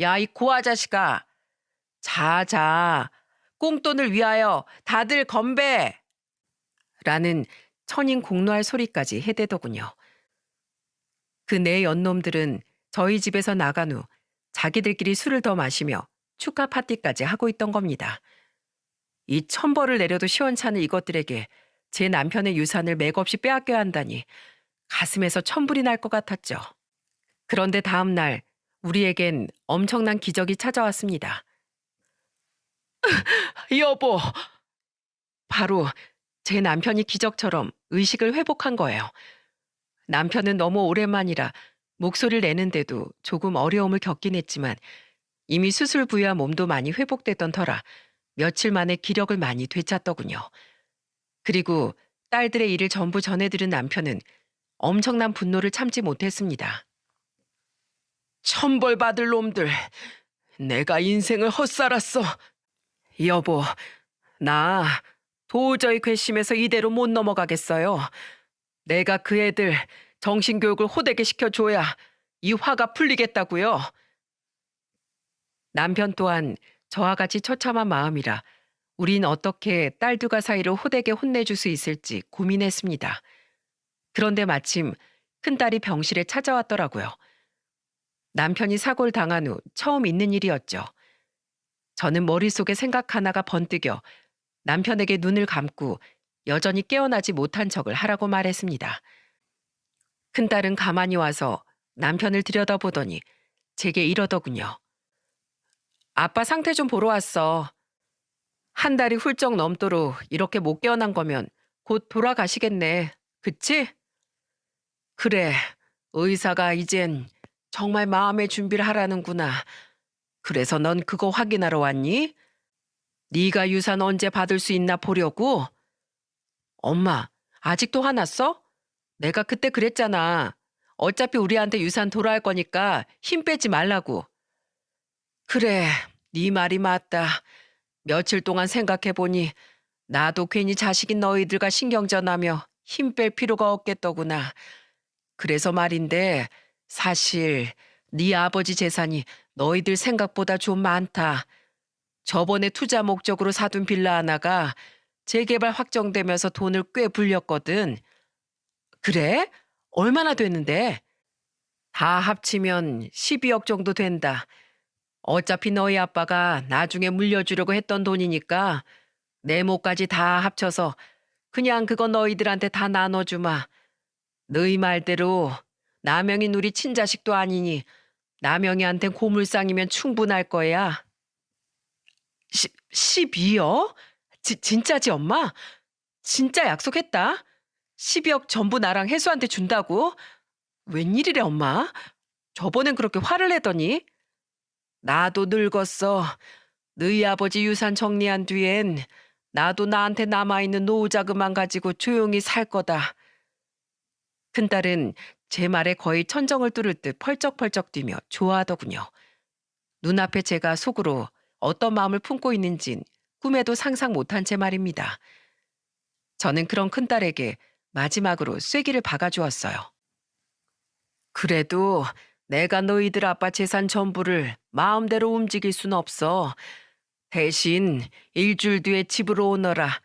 야, 이 고아 자식아. 자. 꽁돈을 위하여 다들 건배! 라는 천인 공노할 소리까지 해대더군요. 그 네 연놈들은 저희 집에서 나간 후 자기들끼리 술을 더 마시며 축하 파티까지 하고 있던 겁니다. 이 천벌을 내려도 시원찮을 이것들에게 제 남편의 유산을 맥없이 빼앗겨야 한다니 가슴에서 천불이 날 것 같았죠. 그런데 다음 날 우리에겐 엄청난 기적이 찾아왔습니다. 여보! 바로 제 남편이 기적처럼 의식을 회복한 거예요. 남편은 너무 오랜만이라 목소리를 내는데도 조금 어려움을 겪긴 했지만 이미 수술 부위와 몸도 많이 회복됐던 터라 며칠 만에 기력을 많이 되찾더군요. 그리고 딸들의 일을 전부 전해들은 남편은 엄청난 분노를 참지 못했습니다. 천벌받을 놈들, 내가 인생을 헛살았어. 여보, 나 도저히 괘씸해서 이대로 못 넘어가겠어요. 내가 그 애들 정신교육을 호되게 시켜줘야 이 화가 풀리겠다고요. 남편 또한 저와 같이 처참한 마음이라 우린 어떻게 딸두가 사이를 호되게 혼내줄 수 있을지 고민했습니다. 그런데 마침 큰딸이 병실에 찾아왔더라고요. 남편이 사고를 당한 후 처음 있는 일이었죠. 저는 머릿속에 생각 하나가 번뜩여 남편에게 눈을 감고 여전히 깨어나지 못한 척을 하라고 말했습니다. 큰딸은 가만히 와서 남편을 들여다보더니 제게 이러더군요. 아빠 상태 좀 보러 왔어. 한 달이 훌쩍 넘도록 이렇게 못 깨어난 거면 곧 돌아가시겠네. 그치? 그래, 의사가 이젠 정말 마음의 준비를 하라는구나. 그래서 넌 그거 확인하러 왔니? 네가 유산 언제 받을 수 있나 보려고? 엄마, 아직도 화났어? 내가 그때 그랬잖아. 어차피 우리한테 유산 돌아올 거니까 힘 빼지 말라고. 그래, 네 말이 맞다. 며칠 동안 생각해보니 나도 괜히 자식인 너희들과 신경전하며 힘 뺄 필요가 없겠더구나. 그래서 말인데 사실 네 아버지 재산이 너희들 생각보다 좀 많다. 저번에 투자 목적으로 사둔 빌라 하나가 재개발 확정되면서 돈을 꽤 불렸거든. 그래? 얼마나 됐는데? 다 합치면 12억 정도 된다. 어차피 너희 아빠가 나중에 물려주려고 했던 돈이니까 내 몫까지 다 합쳐서 그냥 그거 너희들한테 다 나눠주마. 너희 말대로 남영인 우리 친자식도 아니니 남영이한텐 고물상이면 충분할 거야. 12억? 진짜지 엄마? 진짜 약속했다. 12억 전부 나랑 혜수한테 준다고? 웬일이래 엄마? 저번엔 그렇게 화를 내더니. 나도 늙었어. 너희 아버지 유산 정리한 뒤엔 나도 나한테 남아있는 노후자금만 가지고 조용히 살 거다. 큰딸은 제 말에 거의 천정을 뚫을 듯 펄쩍펄쩍 뛰며 좋아하더군요. 눈앞에 제가 속으로 어떤 마음을 품고 있는진 꿈에도 상상 못한 채 말입니다. 저는 그런 큰딸에게 마지막으로 쐐기를 박아주었어요. 그래도 내가 너희들 아빠 재산 전부를 마음대로 움직일 순 없어. 대신 일주일 뒤에 집으로 오너라.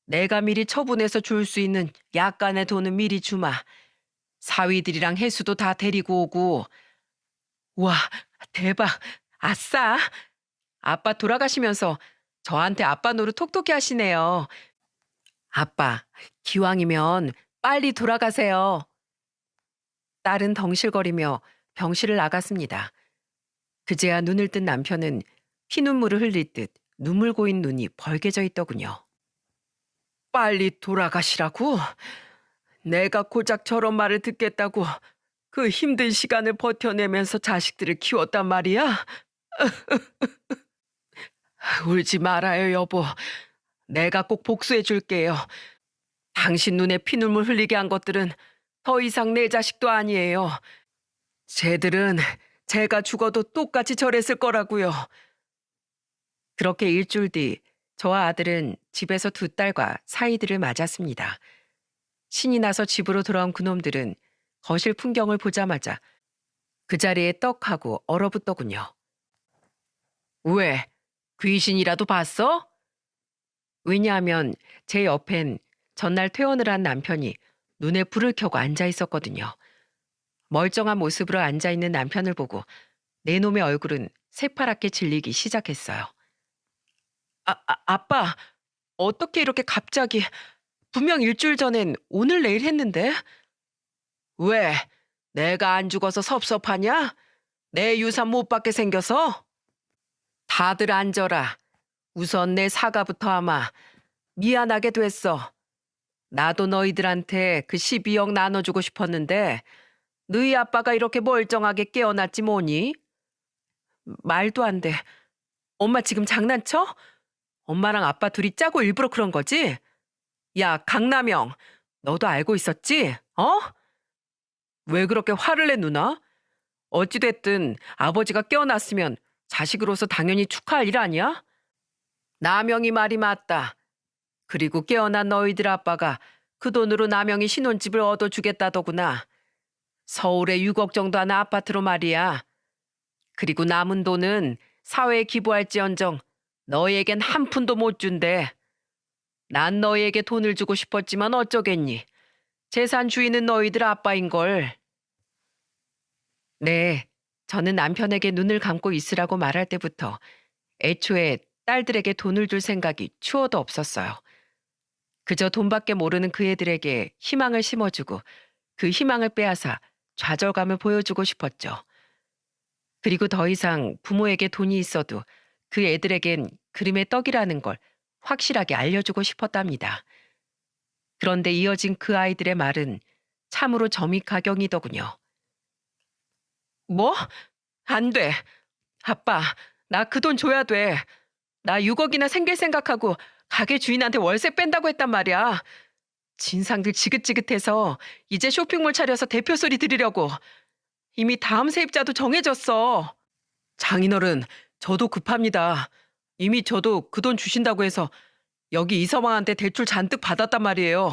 내가 미리 처분해서 줄 수 있는 약간의 돈은 미리 주마. 사위들이랑 해수도 다 데리고 오고. 와, 대박. 아싸. 아빠 돌아가시면서 저한테 아빠 노릇 톡톡히 하시네요. 아빠, 기왕이면 빨리 돌아가세요. 딸은 덩실거리며 병실을 나갔습니다. 그제야 눈을 뜬 남편은 피눈물을 흘릴 듯 눈물 고인 눈이 벌개져 있더군요. 빨리 돌아가시라고? 내가 고작 저런 말을 듣겠다고 그 힘든 시간을 버텨내면서 자식들을 키웠단 말이야? 울지 말아요, 여보. 내가 꼭 복수해 줄게요. 당신 눈에 피눈물 흘리게 한 것들은 더 이상 내 자식도 아니에요. 쟤들은 제가 죽어도 똑같이 절했을 거라고요. 그렇게 일주일 뒤 저와 아들은 집에서 두 딸과 사이들을 맞았습니다. 신이 나서 집으로 돌아온 그놈들은 거실 풍경을 보자마자 그 자리에 떡하고 얼어붙더군요. 왜? 귀신이라도 봤어? 왜냐하면 제 옆엔 전날 퇴원을 한 남편이 눈에 불을 켜고 앉아 있었거든요. 멀쩡한 모습으로 앉아 있는 남편을 보고 내 놈의 얼굴은 새파랗게 질리기 시작했어요. 아빠, 어떻게 이렇게 갑자기? 분명 일주일 전엔 오늘 내일 했는데? 왜? 내가 안 죽어서 섭섭하냐? 내 유산 못 받게 생겨서? 다들 앉아라. 우선 내 사과부터 하마. 미안하게 됐어. 나도 너희들한테 그 12억 나눠주고 싶었는데 너희 아빠가 이렇게 멀쩡하게 깨어났지 뭐니? 말도 안 돼. 엄마 지금 장난쳐? 엄마랑 아빠 둘이 짜고 일부러 그런 거지? 야, 강남영, 너도 알고 있었지? 어? 왜 그렇게 화를 내, 누나? 어찌됐든 아버지가 깨어났으면 자식으로서 당연히 축하할 일 아니야? 남영이 말이 맞다. 그리고 깨어난 너희들 아빠가 그 돈으로 남영이 신혼집을 얻어주겠다더구나. 서울에 6억 정도 하는 아파트로 말이야. 그리고 남은 돈은 사회에 기부할지언정 너희에겐 한 푼도 못 준대. 난 너희에게 돈을 주고 싶었지만 어쩌겠니. 재산 주인은 너희들 아빠인걸. 네, 저는 남편에게 눈을 감고 있으라고 말할 때부터 애초에 딸들에게 돈을 줄 생각이 추워도 없었어요. 그저 돈밖에 모르는 그 애들에게 희망을 심어주고 그 희망을 빼앗아 좌절감을 보여주고 싶었죠. 그리고 더 이상 부모에게 돈이 있어도 그 애들에겐 그림의 떡이라는 걸 확실하게 알려주고 싶었답니다. 그런데 이어진 그 아이들의 말은 참으로 점입가경이더군요. 뭐? 안 돼. 아빠, 나 그 돈 줘야 돼. 나 6억이나 생길 생각하고 가게 주인한테 월세 뺀다고 했단 말이야. 진상들 지긋지긋해서 이제 쇼핑몰 차려서 대표 소리 들으려고. 이미 다음 세입자도 정해졌어. 장인어른, 저도 급합니다. 이미 저도 그 돈 주신다고 해서 여기 이서방한테 대출 잔뜩 받았단 말이에요.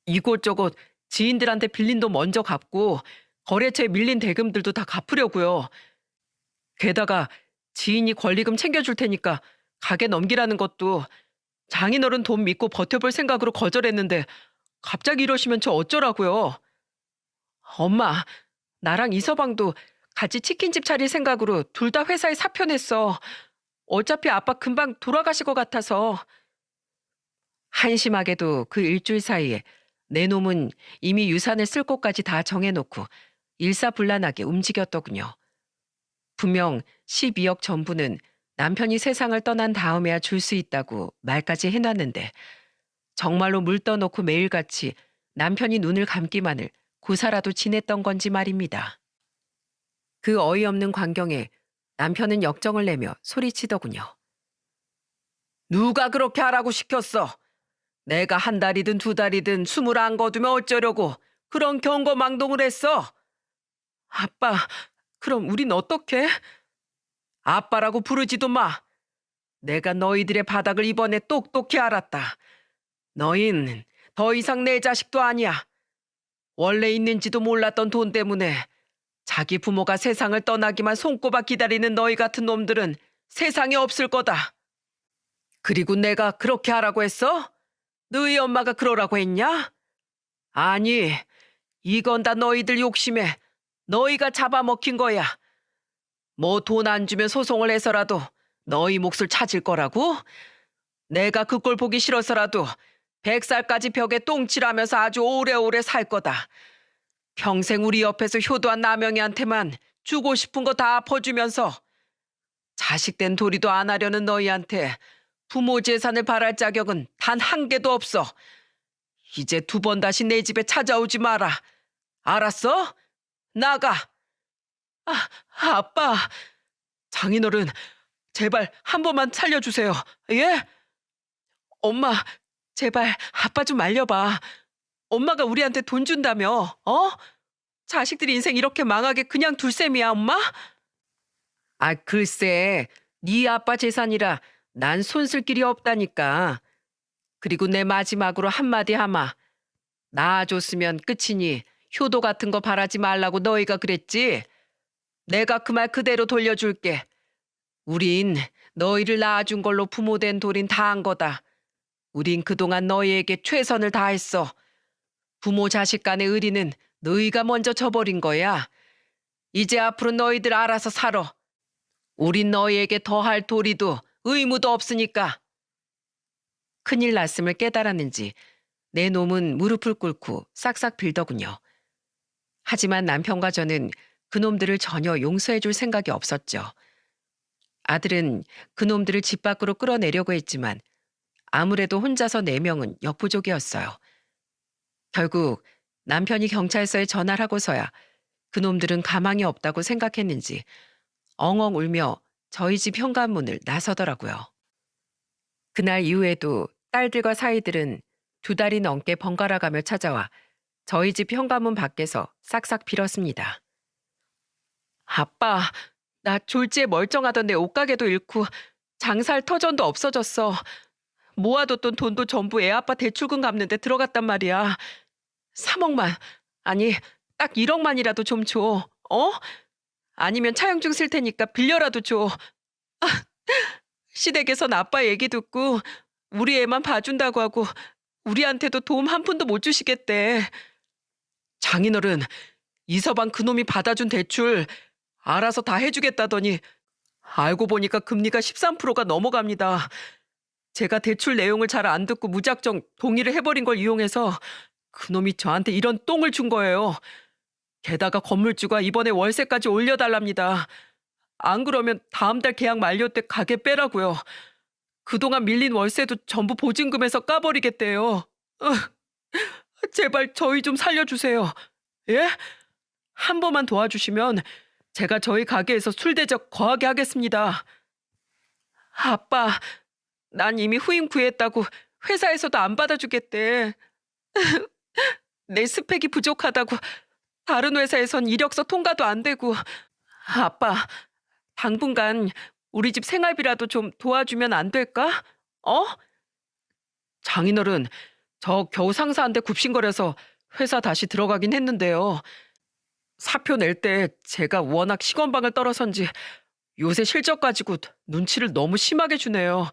이곳저곳 지인들한테 빌린 돈 먼저 갚고 거래처에 밀린 대금들도 다 갚으려고요. 게다가 지인이 권리금 챙겨줄 테니까 가게 넘기라는 것도 장인어른 돈 믿고 버텨볼 생각으로 거절했는데 갑자기 이러시면 저 어쩌라고요. 엄마, 나랑 이서방도 같이 치킨집 차릴 생각으로 둘 다 회사에 사표 냈어. 어차피 아빠 금방 돌아가실 것 같아서. 한심하게도 그 일주일 사이에 내 놈은 이미 유산을 쓸 곳까지 다 정해놓고 일사불란하게 움직였더군요. 분명 12억 전부는 남편이 세상을 떠난 다음에야 줄 수 있다고 말까지 해놨는데 정말로 물 떠놓고 매일같이 남편이 눈을 감기만을 고사라도 지냈던 건지 말입니다. 그 어이없는 광경에 남편은 역정을 내며 소리치더군요. 누가 그렇게 하라고 시켰어? 내가 한 달이든 두 달이든 숨을 안 거두면 어쩌려고 그런 경거망동을 했어? 아빠, 그럼 우린 어떻게? 아빠라고 부르지도 마. 내가 너희들의 바닥을 이번에 똑똑히 알았다. 너희는 더 이상 내 자식도 아니야. 원래 있는지도 몰랐던 돈 때문에 자기 부모가 세상을 떠나기만 손꼽아 기다리는 너희 같은 놈들은 세상에 없을 거다. 그리고 내가 그렇게 하라고 했어? 너희 엄마가 그러라고 했냐? 아니, 이건 다 너희들 욕심에 너희가 잡아먹힌 거야. 뭐 돈 안 주면 소송을 해서라도 너희 몫을 찾을 거라고? 내가 그 꼴 보기 싫어서라도 100살까지 벽에 똥칠하면서 아주 오래오래 살 거다. 평생 우리 옆에서 효도한 남영이한테만 주고 싶은 거 다 퍼주면서 자식된 도리도 안 하려는 너희한테 부모 재산을 바랄 자격은 단 한 개도 없어. 이제 두 번 다시 내 집에 찾아오지 마라. 알았어? 나가. 아, 아빠. 장인어른, 제발 한 번만 살려주세요. 예? 엄마, 제발 아빠 좀 말려봐. 엄마가 우리한테 돈 준다며, 어? 자식들 인생 이렇게 망하게 그냥 둘 셈이야, 엄마? 아, 글쎄, 네 아빠 재산이라 난 손쓸 길이 없다니까. 그리고 내 마지막으로 한마디 하마. 낳아줬으면 끝이니 효도 같은 거 바라지 말라고 너희가 그랬지? 내가 그 말 그대로 돌려줄게. 우린 너희를 낳아준 걸로 부모된 돌인 다 한 거다. 우린 그동안 너희에게 최선을 다했어. 부모 자식 간의 의리는 너희가 먼저 저버린 거야. 이제 앞으로 너희들 알아서 살아. 우린 너희에게 더할 도리도 의무도 없으니까. 큰일 났음을 깨달았는지 내 놈은 무릎을 꿇고 싹싹 빌더군요. 하지만 남편과 저는 그놈들을 전혀 용서해줄 생각이 없었죠. 아들은 그놈들을 집 밖으로 끌어내려고 했지만 아무래도 혼자서 4명은 역부족이었어요. 결국 남편이 경찰서에 전화를 하고서야 그놈들은 가망이 없다고 생각했는지 엉엉 울며 저희 집 현관문을 나서더라고요. 그날 이후에도 딸들과 사위들은 2달이 넘게 번갈아가며 찾아와 저희 집 현관문 밖에서 싹싹 빌었습니다. 아빠, 나 졸지에 멀쩡하던 내 옷가게도 잃고 장사할 터전도 없어졌어. 모아뒀던 돈도 전부 애 아빠 대출금 갚는 데 들어갔단 말이야. 3억만, 아니 딱 1억만이라도 좀 줘. 어? 아니면 차용증 쓸 테니까 빌려라도 줘. 시댁에선 아빠 얘기 듣고 우리 애만 봐준다고 하고 우리한테도 도움 한 푼도 못 주시겠대. 장인어른, 이서방 그놈이 받아준 대출 알아서 다 해주겠다더니 알고 보니까 금리가 13%가 넘어갑니다. 제가 대출 내용을 잘 안 듣고 무작정 동의를 해버린 걸 이용해서 그놈이 저한테 이런 똥을 준 거예요. 게다가 건물주가 이번에 월세까지 올려달랍니다. 안 그러면 다음 달 계약 만료 때 가게 빼라고요. 그동안 밀린 월세도 전부 보증금에서 까버리겠대요. 제발 저희 좀 살려주세요. 예? 한 번만 도와주시면 제가 저희 가게에서 술 대접 거하게 하겠습니다. 아빠, 난 이미 후임 구했다고 회사에서도 안 받아주겠대. 내 스펙이 부족하다고 다른 회사에선 이력서 통과도 안 되고. 아빠, 당분간 우리 집 생활비라도 좀 도와주면 안 될까? 어? 장인어른, 저 겨우 상사한테 굽신거려서 회사 다시 들어가긴 했는데요. 사표 낼 때 제가 워낙 시건방을 떨어선지 요새 실적 가지고 눈치를 너무 심하게 주네요.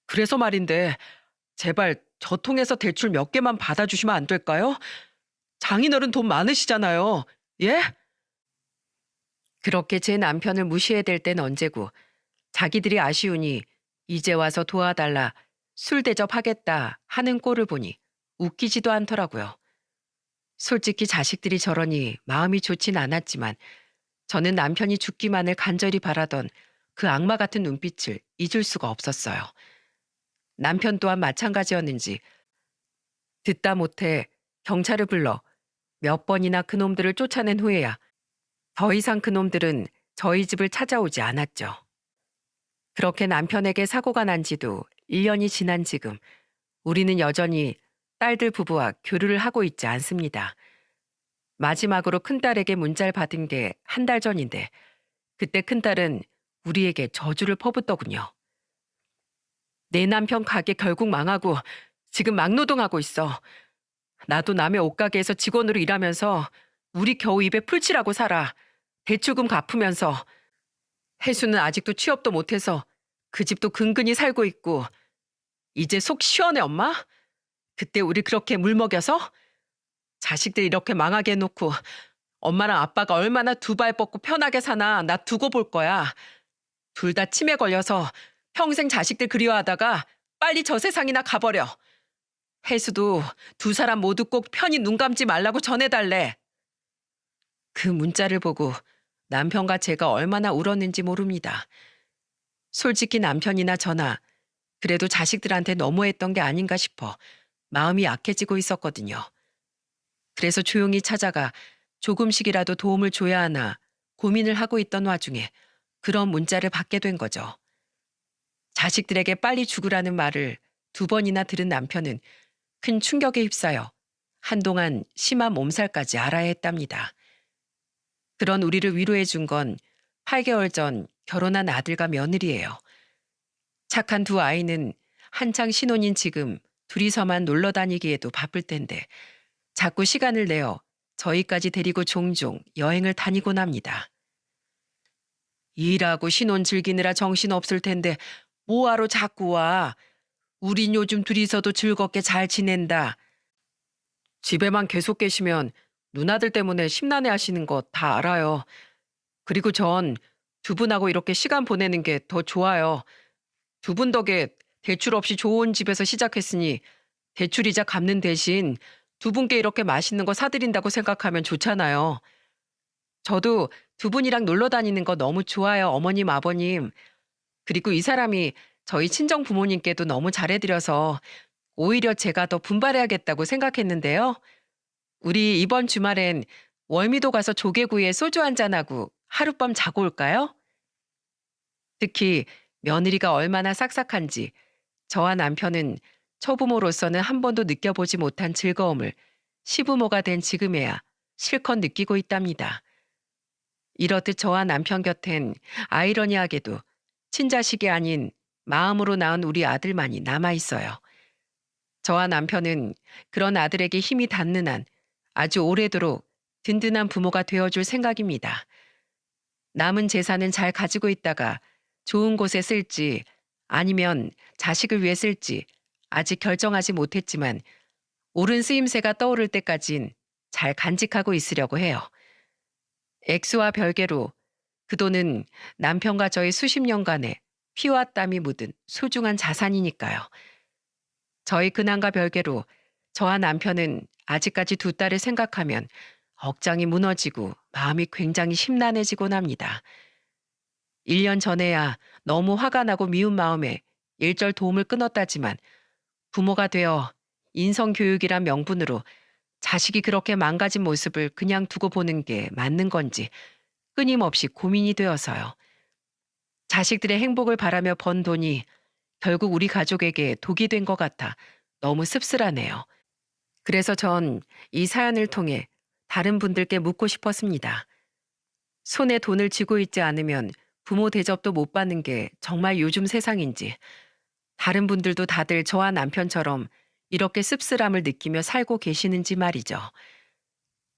그래서 말인데 제발 저 통해서 대출 몇 개만 받아주시면 안 될까요? 장인어른 돈 많으시잖아요. 예? 그렇게 제 남편을 무시해야 될 땐 언제고 자기들이 아쉬우니 이제 와서 도와달라 술 대접하겠다 하는 꼴을 보니 웃기지도 않더라고요. 솔직히 자식들이 저러니 마음이 좋진 않았지만 저는 남편이 죽기만을 간절히 바라던 그 악마 같은 눈빛을 잊을 수가 없었어요. 남편 또한 마찬가지였는지 듣다 못해 경찰을 불러 몇 번이나 그놈들을 쫓아낸 후에야 더 이상 그놈들은 저희 집을 찾아오지 않았죠. 그렇게 남편에게 사고가 난 지도 1년이 지난 지금 우리는 여전히 딸들 부부와 교류를 하고 있지 않습니다. 마지막으로 큰딸에게 문자를 받은 게 한 달 전인데 그때 큰딸은 우리에게 저주를 퍼붓더군요. 내 남편 가게 결국 망하고 지금 막노동하고 있어. 나도 남의 옷가게에서 직원으로 일하면서 우리 겨우 입에 풀칠하고 살아. 대출금 갚으면서. 혜수는 아직도 취업도 못해서 그 집도 근근히 살고 있고. 이제 속 시원해, 엄마? 그때 우리 그렇게 물먹여서? 자식들 이렇게 망하게 해놓고 엄마랑 아빠가 얼마나 두 발 뻗고 편하게 사나 나 두고 볼 거야. 둘 다 치매 걸려서 평생 자식들 그리워하다가 빨리 저 세상이나 가버려. 혜수도 두 사람 모두 꼭 편히 눈 감지 말라고 전해달래. 그 문자를 보고 남편과 제가 얼마나 울었는지 모릅니다. 솔직히 남편이나 저나 그래도 자식들한테 너무했던 게 아닌가 싶어 마음이 약해지고 있었거든요. 그래서 조용히 찾아가 조금씩이라도 도움을 줘야 하나 고민을 하고 있던 와중에 그런 문자를 받게 된 거죠. 자식들에게 빨리 죽으라는 말을 두 번이나 들은 남편은 큰 충격에 휩싸여 한동안 심한 몸살까지 앓아야 했답니다. 그런 우리를 위로해 준 건 8개월 전 결혼한 아들과 며느리예요. 착한 두 아이는 한창 신혼인 지금 둘이서만 놀러 다니기에도 바쁠 텐데 자꾸 시간을 내어 저희까지 데리고 종종 여행을 다니곤 합니다. 일하고 신혼 즐기느라 정신 없을 텐데 뭐하러 자꾸 와. 우린 요즘 둘이서도 즐겁게 잘 지낸다. 집에만 계속 계시면 누나들 때문에 심란해 하시는 거 다 알아요. 그리고 전 두 분하고 이렇게 시간 보내는 게 더 좋아요. 두 분 덕에 대출 없이 좋은 집에서 시작했으니 대출이자 갚는 대신 두 분께 이렇게 맛있는 거 사드린다고 생각하면 좋잖아요. 저도 두 분이랑 놀러 다니는 거 너무 좋아요, 어머님, 아버님. 그리고 이 사람이 저희 친정 부모님께도 너무 잘해드려서 오히려 제가 더 분발해야겠다고 생각했는데요. 우리 이번 주말엔 월미도 가서 조개구이에 소주 한잔하고 하룻밤 자고 올까요? 특히 며느리가 얼마나 싹싹한지 저와 남편은 초부모로서는 한 번도 느껴보지 못한 즐거움을 시부모가 된 지금에야 실컷 느끼고 있답니다. 이렇듯 저와 남편 곁엔 아이러니하게도 친자식이 아닌 마음으로 낳은 우리 아들만이 남아 있어요. 저와 남편은 그런 아들에게 힘이 닿는 한 아주 오래도록 든든한 부모가 되어줄 생각입니다. 남은 재산은 잘 가지고 있다가 좋은 곳에 쓸지 아니면 자식을 위해 쓸지 아직 결정하지 못했지만 옳은 쓰임새가 떠오를 때까진 잘 간직하고 있으려고 해요. 액수와 별개로 그 돈은 남편과 저의 수십 년간의 피와 땀이 묻은 소중한 자산이니까요. 저희 근황과 별개로 저와 남편은 아직까지 두 딸을 생각하면 억장이 무너지고 마음이 굉장히 심란해지곤 합니다. 1년 전에야 너무 화가 나고 미운 마음에 일절 도움을 끊었다지만 부모가 되어 인성교육이란 명분으로 자식이 그렇게 망가진 모습을 그냥 두고 보는 게 맞는 건지 끊임없이 고민이 되어서요. 자식들의 행복을 바라며 번 돈이 결국 우리 가족에게 독이 된 것 같아 너무 씁쓸하네요. 그래서 전 이 사연을 통해 다른 분들께 묻고 싶었습니다. 손에 돈을 쥐고 있지 않으면 부모 대접도 못 받는 게 정말 요즘 세상인지, 다른 분들도 다들 저와 남편처럼 이렇게 씁쓸함을 느끼며 살고 계시는지 말이죠.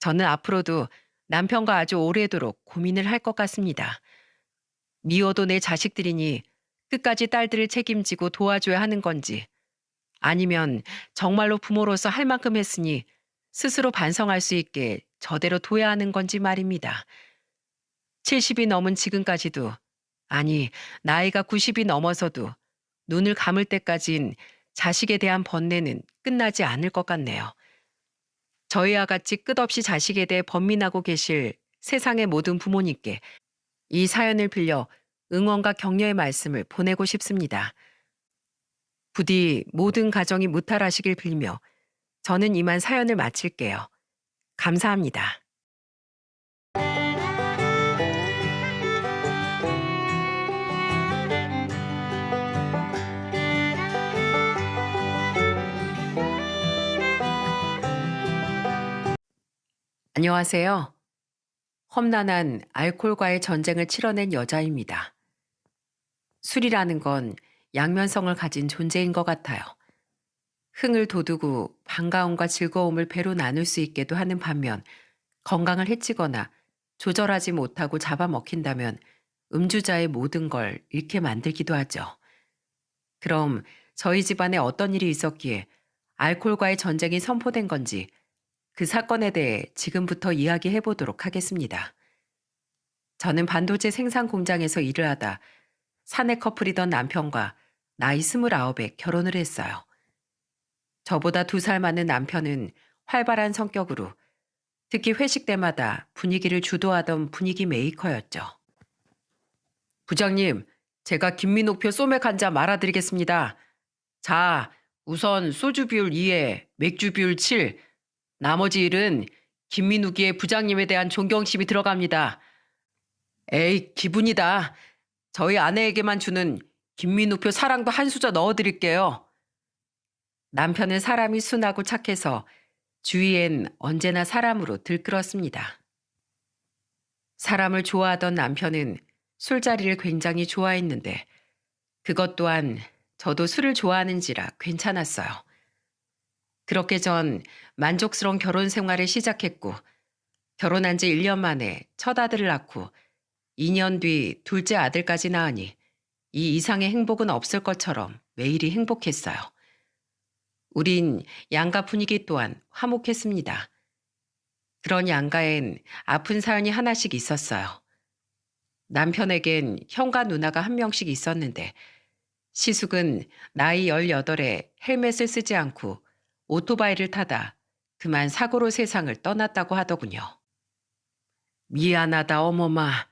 저는 앞으로도 남편과 아주 오래도록 고민을 할 것 같습니다. 미워도 내 자식들이니 끝까지 딸들을 책임지고 도와줘야 하는 건지, 아니면 정말로 부모로서 할 만큼 했으니 스스로 반성할 수 있게 저대로 둬야 하는 건지 말입니다. 70이 넘은 지금까지도, 아니, 나이가 90이 넘어서도 눈을 감을 때까진 자식에 대한 번뇌는 끝나지 않을 것 같네요. 저희와 같이 끝없이 자식에 대해 번민하고 계실 세상의 모든 부모님께 이 사연을 빌려 응원과 격려의 말씀을 보내고 싶습니다. 부디 모든 가정이 무탈하시길 빌며 저는 이만 사연을 마칠게요. 감사합니다. 안녕하세요. 험난한 알코올과의 전쟁을 치러낸 여자입니다. 술이라는 건 양면성을 가진 존재인 것 같아요. 흥을 돋우고 반가움과 즐거움을 배로 나눌 수 있게도 하는 반면 건강을 해치거나 조절하지 못하고 잡아먹힌다면 음주자의 모든 걸 잃게 만들기도 하죠. 그럼 저희 집안에 어떤 일이 있었기에 알코올과의 전쟁이 선포된 건지 그 사건에 대해 지금부터 이야기해 보도록 하겠습니다. 저는 반도체 생산 공장에서 일을 하다 사내 커플이던 남편과 나이 29에 결혼을 했어요. 저보다 2살 많은 남편은 활발한 성격으로 특히 회식 때마다 분위기를 주도하던 분위기 메이커였죠. 부장님, 제가 김민옥표 소맥 한 잔 말아드리겠습니다. 자, 우선 소주 비율 2에 맥주 비율 7, 나머지 일은 김민욱이의 부장님에 대한 존경심이 들어갑니다. 에이, 기분이다. 저희 아내에게만 주는 김민우표 사랑도 한 수저 넣어드릴게요. 남편은 사람이 순하고 착해서 주위엔 언제나 사람으로 들끓었습니다. 사람을 좋아하던 남편은 술자리를 굉장히 좋아했는데 그것 또한 저도 술을 좋아하는지라 괜찮았어요. 그렇게 전 만족스러운 결혼 생활을 시작했고 결혼한 지 1년 만에 첫 아들을 낳고 2년 뒤 둘째 아들까지 낳으니 이 이상의 행복은 없을 것처럼 매일이 행복했어요. 우린 양가 분위기 또한 화목했습니다. 그런 양가엔 아픈 사연이 하나씩 있었어요. 남편에겐 형과 누나가 한 명씩 있었는데 시숙은 나이 18에 헬멧을 쓰지 않고 오토바이를 타다 그만 사고로 세상을 떠났다고 하더군요. 미안하다 어머마.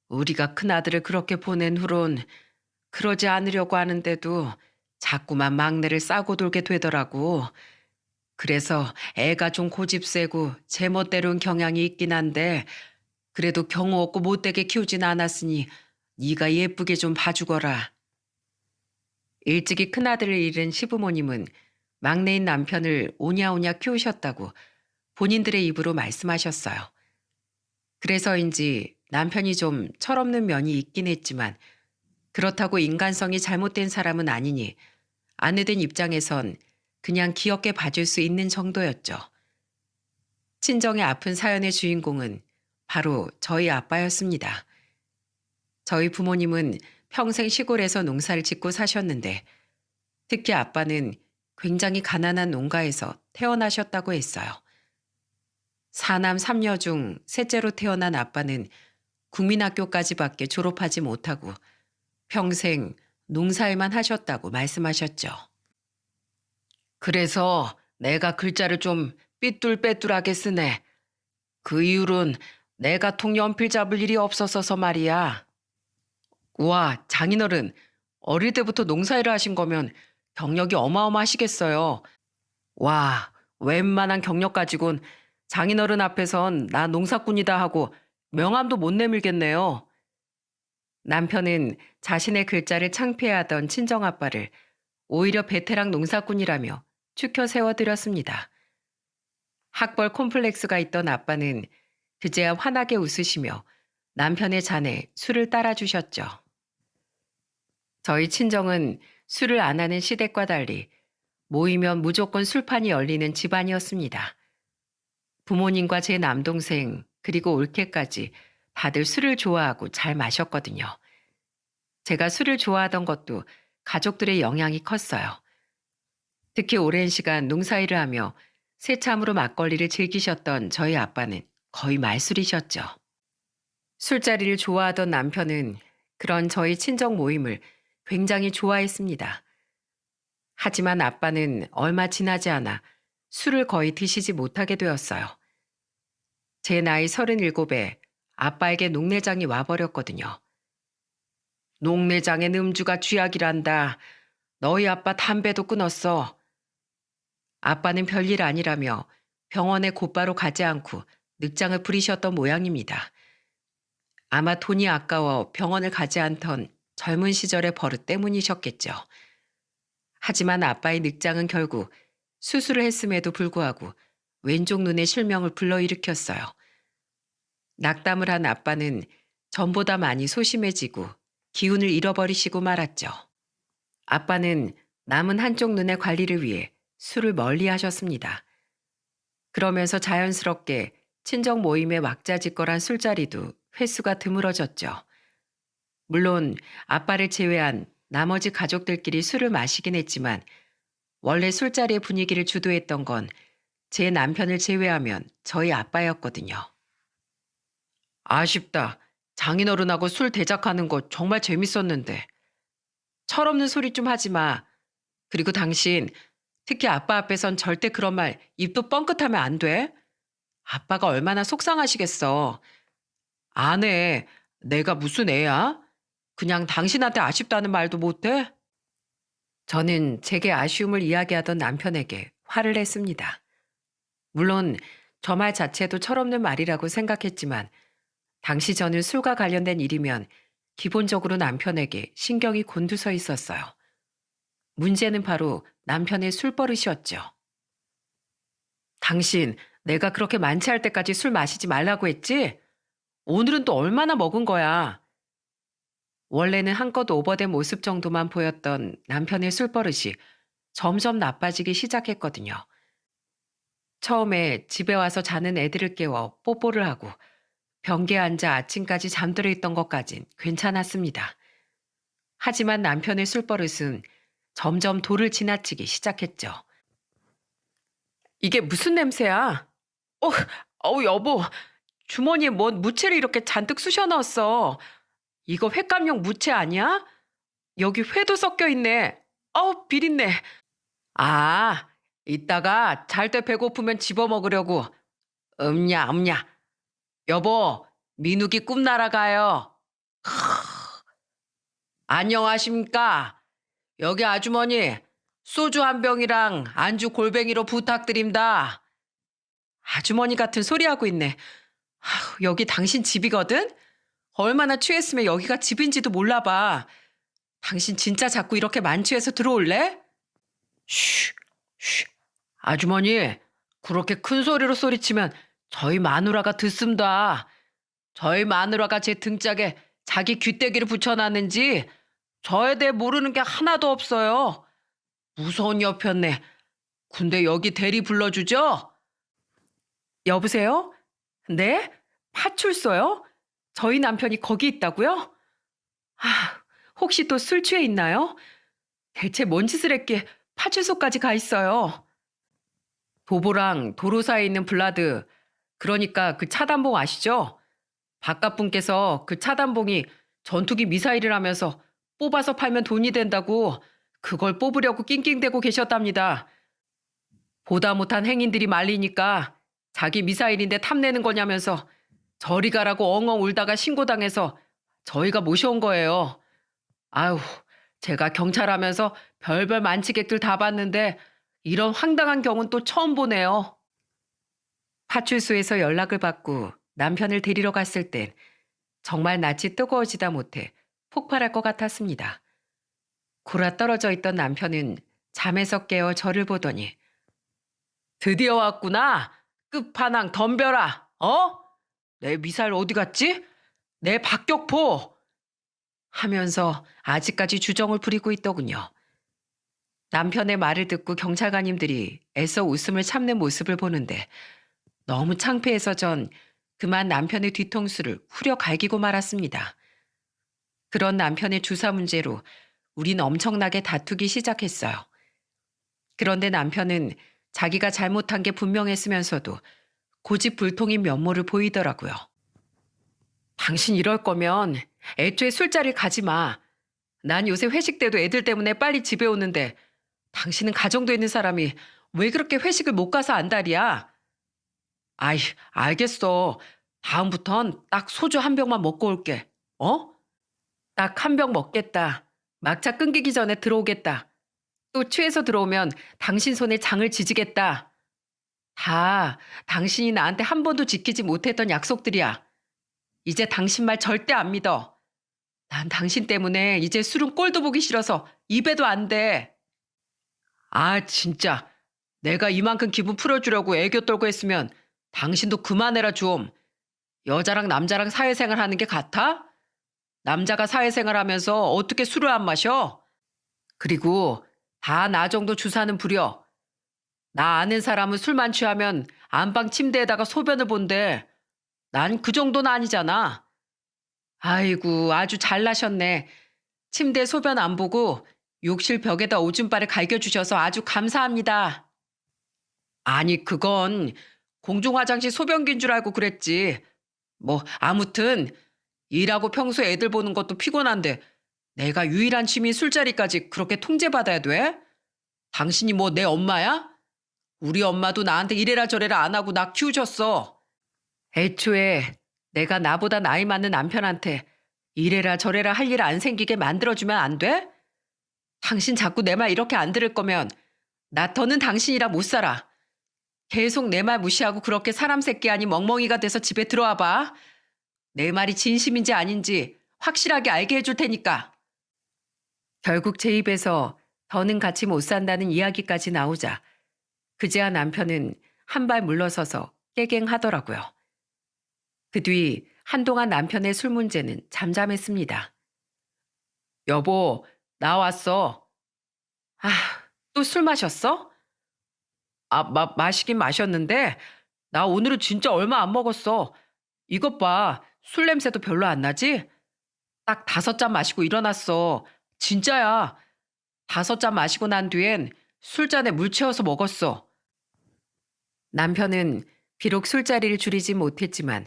우리가 큰아들을 그렇게 보낸 후론 그러지 않으려고 하는데도 자꾸만 막내를 싸고 돌게 되더라고. 그래서 애가 좀 고집세고 제멋대로인 경향이 있긴 한데 그래도 경우 없고 못되게 키우진 않았으니 네가 예쁘게 좀 봐주거라. 일찍이 큰아들을 잃은 시부모님은 막내인 남편을 오냐오냐 키우셨다고 본인들의 입으로 말씀하셨어요. 그래서인지 남편이 좀 철없는 면이 있긴 했지만 그렇다고 인간성이 잘못된 사람은 아니니 아내된 입장에선 그냥 귀엽게 봐줄 수 있는 정도였죠. 친정의 아픈 사연의 주인공은 바로 저희 아빠였습니다. 저희 부모님은 평생 시골에서 농사를 짓고 사셨는데 특히 아빠는 굉장히 가난한 농가에서 태어나셨다고 했어요. 사남 삼녀 중 셋째로 태어난 아빠는 국민학교까지밖에 졸업하지 못하고 평생 농사일만 하셨다고 말씀하셨죠. 그래서 내가 글자를 좀 삐뚤빼뚤하게 쓰네. 그 이유론 내가 통 연필 잡을 일이 없었어서 말이야. 우와, 장인어른, 어릴 때부터 농사일을 하신 거면 경력이 어마어마하시겠어요. 와, 웬만한 경력 가지곤 장인어른 앞에선 나 농사꾼이다 하고 명함도 못 내밀겠네요. 남편은 자신의 글자를 창피해하던 친정아빠를 오히려 베테랑 농사꾼이라며 추켜 세워드렸습니다. 학벌 콤플렉스가 있던 아빠는 그제야 환하게 웃으시며 남편의 잔에 술을 따라주셨죠. 저희 친정은 술을 안 하는 시댁과 달리 모이면 무조건 술판이 열리는 집안이었습니다. 부모님과 제 남동생 그리고 올케까지 다들 술을 좋아하고 잘 마셨거든요. 제가 술을 좋아하던 것도 가족들의 영향이 컸어요. 특히 오랜 시간 농사일을 하며 새참으로 막걸리를 즐기셨던 저희 아빠는 거의 말술이셨죠. 술자리를 좋아하던 남편은 그런 저희 친정 모임을 굉장히 좋아했습니다. 하지만 아빠는 얼마 지나지 않아 술을 거의 드시지 못하게 되었어요. 제 나이 37에 아빠에게 녹내장이 와버렸거든요. 녹내장엔 음주가 쥐약이란다. 너희 아빠 담배도 끊었어. 아빠는 별일 아니라며 병원에 곧바로 가지 않고 늑장을 부리셨던 모양입니다. 아마 돈이 아까워 병원을 가지 않던 젊은 시절의 버릇 때문이셨겠죠. 하지만 아빠의 늑장은 결국 수술을 했음에도 불구하고 왼쪽 눈의 실명을 불러일으켰어요. 낙담을 한 아빠는 전보다 많이 소심해지고 기운을 잃어버리시고 말았죠. 아빠는 남은 한쪽 눈의 관리를 위해 술을 멀리 하셨습니다. 그러면서 자연스럽게 친정 모임의 왁자지껄한 술자리도 횟수가 드물어졌죠. 물론 아빠를 제외한 나머지 가족들끼리 술을 마시긴 했지만 원래 술자리의 분위기를 주도했던 건 제 남편을 제외하면 저희 아빠였거든요. 아쉽다. 장인어른하고 술 대작하는 거 정말 재밌었는데. 철없는 소리 좀 하지 마. 그리고 당신, 특히 아빠 앞에선 절대 그런 말 입도 뻥끗하면 안 돼. 아빠가 얼마나 속상하시겠어. 안 해. 내가 무슨 애야? 그냥 당신한테 아쉽다는 말도 못 해? 저는 제게 아쉬움을 이야기하던 남편에게 화를 냈습니다. 물론 저 말 자체도 철없는 말이라고 생각했지만 당시 저는 술과 관련된 일이면 기본적으로 남편에게 신경이 곤두서 있었어요. 문제는 바로 남편의 술버릇이었죠. 당신, 내가 그렇게 만취할 때까지 술 마시지 말라고 했지? 오늘은 또 얼마나 먹은 거야? 원래는 한껏 오버된 모습 정도만 보였던 남편의 술버릇이 점점 나빠지기 시작했거든요. 처음에 집에 와서 자는 애들을 깨워 뽀뽀를 하고 변기에 앉아 아침까지 잠들어 있던 것까진 괜찮았습니다. 하지만 남편의 술버릇은 점점 도를 지나치기 시작했죠. 이게 무슨 냄새야? 여보, 주머니에 뭔 무채를 이렇게 잔뜩 쑤셔 넣었어. 이거 횟감용 무채 아니야? 여기 회도 섞여 있네. 비린내. 아, 이따가 잘 때 배고프면 집어 먹으려고. 음냐, 음냐. 여보, 민욱이 꿈 날아가요. 안녕하십니까? 여기 아주머니, 소주 한 병이랑 안주 골뱅이로 부탁드립니다. 아주머니 같은 소리 하고 있네. 여기 당신 집이거든? 얼마나 취했으면 여기가 집인지도 몰라봐. 당신 진짜 자꾸 이렇게 만취해서 들어올래? 쉬, 쉬. 아주머니, 그렇게 큰 소리로 소리치면 저희 마누라가 듣습니다. 저희 마누라가 제 등짝에 자기 귀때기를 붙여놨는지 저에 대해 모르는 게 하나도 없어요. 무서운 여편네. 근데 여기 대리 불러주죠? 여보세요? 네? 파출소요? 저희 남편이 거기 있다고요? 혹시 또 술 취해 있나요? 대체 뭔 짓을 했기에 파출소까지 가 있어요. 도보랑 도로 사이에 있는 블라드, 그러니까 그 차단봉 아시죠? 바깥 분께서 그 차단봉이 전투기 미사일이라면서 뽑아서 팔면 돈이 된다고 그걸 뽑으려고 낑낑대고 계셨답니다. 보다 못한 행인들이 말리니까 자기 미사일인데 탐내는 거냐면서 저리 가라고 엉엉 울다가 신고당해서 저희가 모셔온 거예요. 아유, 제가 경찰하면서 별별 만취객들 다 봤는데 이런 황당한 경우는 또 처음 보네요. 파출소에서 연락을 받고 남편을 데리러 갔을 땐 정말 낯이 뜨거워지다 못해 폭발할 것 같았습니다. 골아떨어져 있던 남편은 잠에서 깨어 저를 보더니 드디어 왔구나. 끝판왕 덤벼라. 내 미사일 어디 갔지? 내 박격포. 하면서 아직까지 주정을 부리고 있더군요. 남편의 말을 듣고 경찰관님들이 애써 웃음을 참는 모습을 보는데 너무 창피해서 전 그만 남편의 뒤통수를 후려 갈기고 말았습니다. 그런 남편의 주사 문제로 우린 엄청나게 다투기 시작했어요. 그런데 남편은 자기가 잘못한 게 분명했으면서도 고집불통인 면모를 보이더라고요. 당신 이럴 거면 애초에 술자리를 가지 마. 난 요새 회식 때도 애들 때문에 빨리 집에 오는데 당신은 가정도 있는 사람이 왜 그렇게 회식을 못 가서 안달이야? 아이, 알겠어. 다음부턴 딱 소주 한 병만 먹고 올게. 딱 한 병 먹겠다. 막차 끊기기 전에 들어오겠다. 또 취해서 들어오면 당신 손에 장을 지지겠다. 다 당신이 나한테 한 번도 지키지 못했던 약속들이야. 이제 당신 말 절대 안 믿어. 난 당신 때문에 이제 술은 꼴도 보기 싫어서 입에도 안 돼. 아, 진짜. 내가 이만큼 기분 풀어주려고 애교 떨고 했으면 당신도 그만해라 좀. 여자랑 남자랑 사회생활 하는 게 같아? 남자가 사회생활 하면서 어떻게 술을 안 마셔? 그리고 다 나 정도 주사는 부려. 나 아는 사람은 술만 취하면 안방 침대에다가 소변을 본대. 난 그 정도는 아니잖아. 아이고, 아주 잘나셨네. 침대 소변 안 보고 욕실 벽에다 오줌발을 갈겨주셔서 아주 감사합니다. 아니, 그건 공중화장실 소변기인 줄 알고 그랬지. 뭐, 아무튼, 일하고 평소에 애들 보는 것도 피곤한데, 내가 유일한 취미 술자리까지 그렇게 통제받아야 돼? 당신이 뭐 내 엄마야? 우리 엄마도 나한테 이래라 저래라 안 하고 나 키우셨어. 애초에 내가 나보다 나이 많은 남편한테 이래라 저래라 할 일 안 생기게 만들어주면 안 돼? 당신 자꾸 내 말 이렇게 안 들을 거면 나 더는 당신이라 못 살아. 계속 내 말 무시하고 그렇게 사람 새끼 아니 멍멍이가 돼서 집에 들어와 봐. 내 말이 진심인지 아닌지 확실하게 알게 해줄 테니까. 결국 제 입에서 더는 같이 못 산다는 이야기까지 나오자 그제야 남편은 한 발 물러서서 깨갱하더라고요. 그 뒤 한동안 남편의 술 문제는 잠잠했습니다. 여보, 나 왔어. 아, 또 술 마셨어? 아, 마시긴 마셨는데 나 오늘은 진짜 얼마 안 먹었어. 이것 봐. 술 냄새도 별로 안 나지? 딱 5잔 마시고 일어났어. 진짜야. 5잔 마시고 난 뒤엔 술잔에 물 채워서 먹었어. 남편은 비록 술자리를 줄이진 못했지만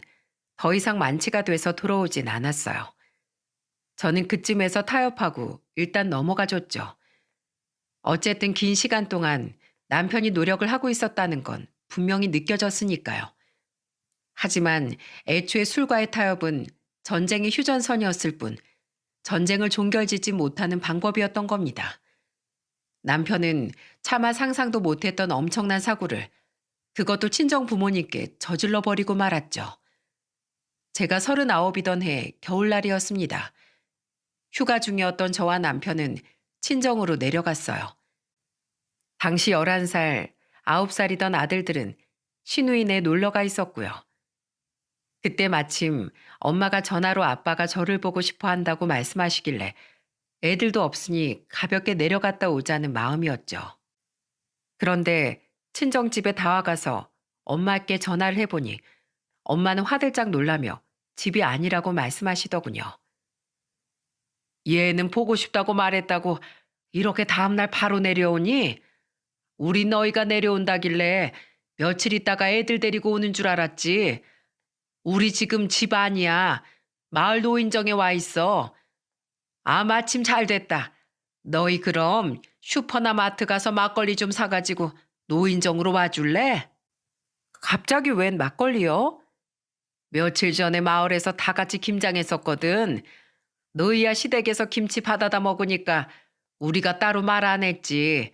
더 이상 만취가 돼서 돌아오진 않았어요. 저는 그쯤에서 타협하고 일단 넘어가줬죠. 어쨌든 긴 시간 동안 남편이 노력을 하고 있었다는 건 분명히 느껴졌으니까요. 하지만 애초에 술과의 타협은 전쟁의 휴전선이었을 뿐 전쟁을 종결짓지 못하는 방법이었던 겁니다. 남편은 차마 상상도 못했던 엄청난 사고를 그것도 친정 부모님께 저질러 버리고 말았죠. 제가 39이던 해 겨울날이었습니다. 휴가 중이었던 저와 남편은 친정으로 내려갔어요. 당시 11살, 9살이던 아들들은 시누이네 놀러가 있었고요. 그때 마침 엄마가 전화로 아빠가 저를 보고 싶어 한다고 말씀하시길래 애들도 없으니 가볍게 내려갔다 오자는 마음이었죠. 그런데 친정집에 다 와가서 엄마께 전화를 해보니 엄마는 화들짝 놀라며 집이 아니라고 말씀하시더군요. 얘는 보고 싶다고 말했다고 이렇게 다음날 바로 내려오니? 우리 너희가 내려온다길래 며칠 있다가 애들 데리고 오는 줄 알았지. 우리 지금 집 아니야. 마을 노인정에 와 있어. 아, 마침 잘 됐다. 너희 그럼 슈퍼나 마트 가서 막걸리 좀 사가지고 노인정으로 와줄래? 갑자기 웬 막걸리요? 며칠 전에 마을에서 다 같이 김장했었거든. 너희야 시댁에서 김치 받아다 먹으니까 우리가 따로 말 안 했지.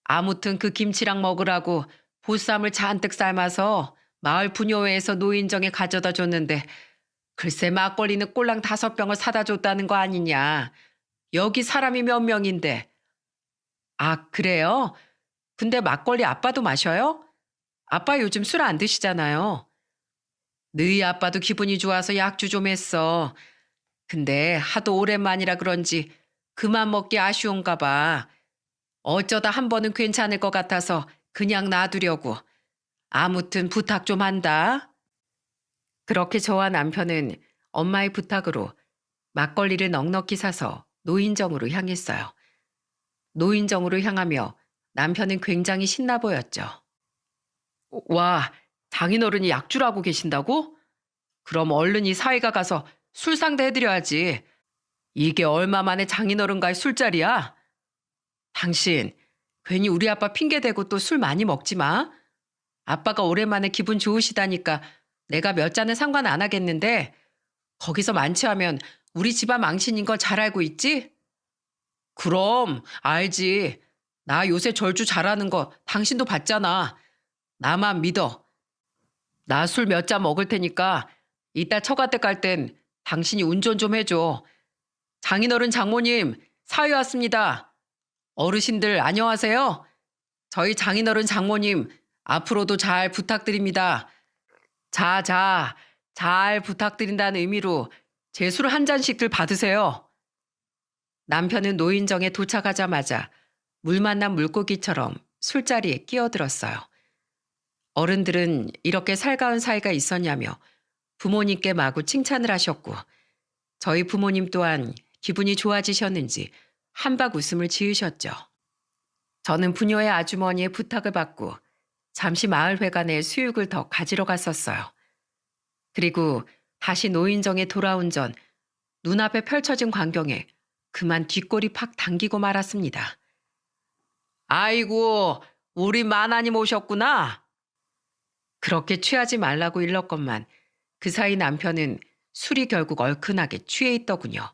아무튼 그 김치랑 먹으라고 보쌈을 잔뜩 삶아서 마을 분녀회에서 노인정에 가져다 줬는데 글쎄 막걸리는 꼴랑 5병을 사다 줬다는 거 아니냐. 여기 사람이 몇 명인데. 아, 그래요? 근데 막걸리 아빠도 마셔요? 아빠 요즘 술 안 드시잖아요. 너희 아빠도 기분이 좋아서 약주 좀 했어. 근데 하도 오랜만이라 그런지 그만 먹기 아쉬운가 봐. 어쩌다 한 번은 괜찮을 것 같아서 그냥 놔두려고. 아무튼 부탁 좀 한다. 그렇게 저와 남편은 엄마의 부탁으로 막걸리를 넉넉히 사서 노인정으로 향했어요. 노인정으로 향하며 남편은 굉장히 신나 보였죠. 와, 장인어른이 약주라고 계신다고? 그럼 얼른 이 사위가 가서 술 상대해드려야지. 이게 얼마 만에 장인어른과의 술자리야? 당신, 괜히 우리 아빠 핑계대고 또 술 많이 먹지 마. 아빠가 오랜만에 기분 좋으시다니까 내가 몇 잔은 상관 안 하겠는데 거기서 만취하면 우리 집안 망신인 걸 잘 알고 있지? 그럼 알지. 나 요새 절주 잘하는 거 당신도 봤잖아. 나만 믿어. 나 술 몇 잔 먹을 테니까 이따 처가댁 갈 땐 당신이 운전 좀 해줘. 장인어른 장모님 사위 왔습니다. 어르신들 안녕하세요. 저희 장인어른 장모님, 앞으로도 잘 부탁드립니다. 자, 잘 부탁드린다는 의미로 제 술 한 잔씩들 받으세요. 남편은 노인정에 도착하자마자 물 만난 물고기처럼 술자리에 끼어들었어요. 어른들은 이렇게 살가운 사이가 있었냐며 부모님께 마구 칭찬을 하셨고, 저희 부모님 또한 기분이 좋아지셨는지 한박 웃음을 지으셨죠. 저는 부녀의 아주머니의 부탁을 받고 잠시 마을회관에 수육을 더 가지러 갔었어요. 그리고 다시 노인정에 돌아온 전 눈앞에 펼쳐진 광경에 그만 뒷골이 팍 당기고 말았습니다. 아이고, 우리 마나님 오셨구나. 그렇게 취하지 말라고 일렀건만 그 사이 남편은 술이 결국 얼큰하게 취해 있더군요.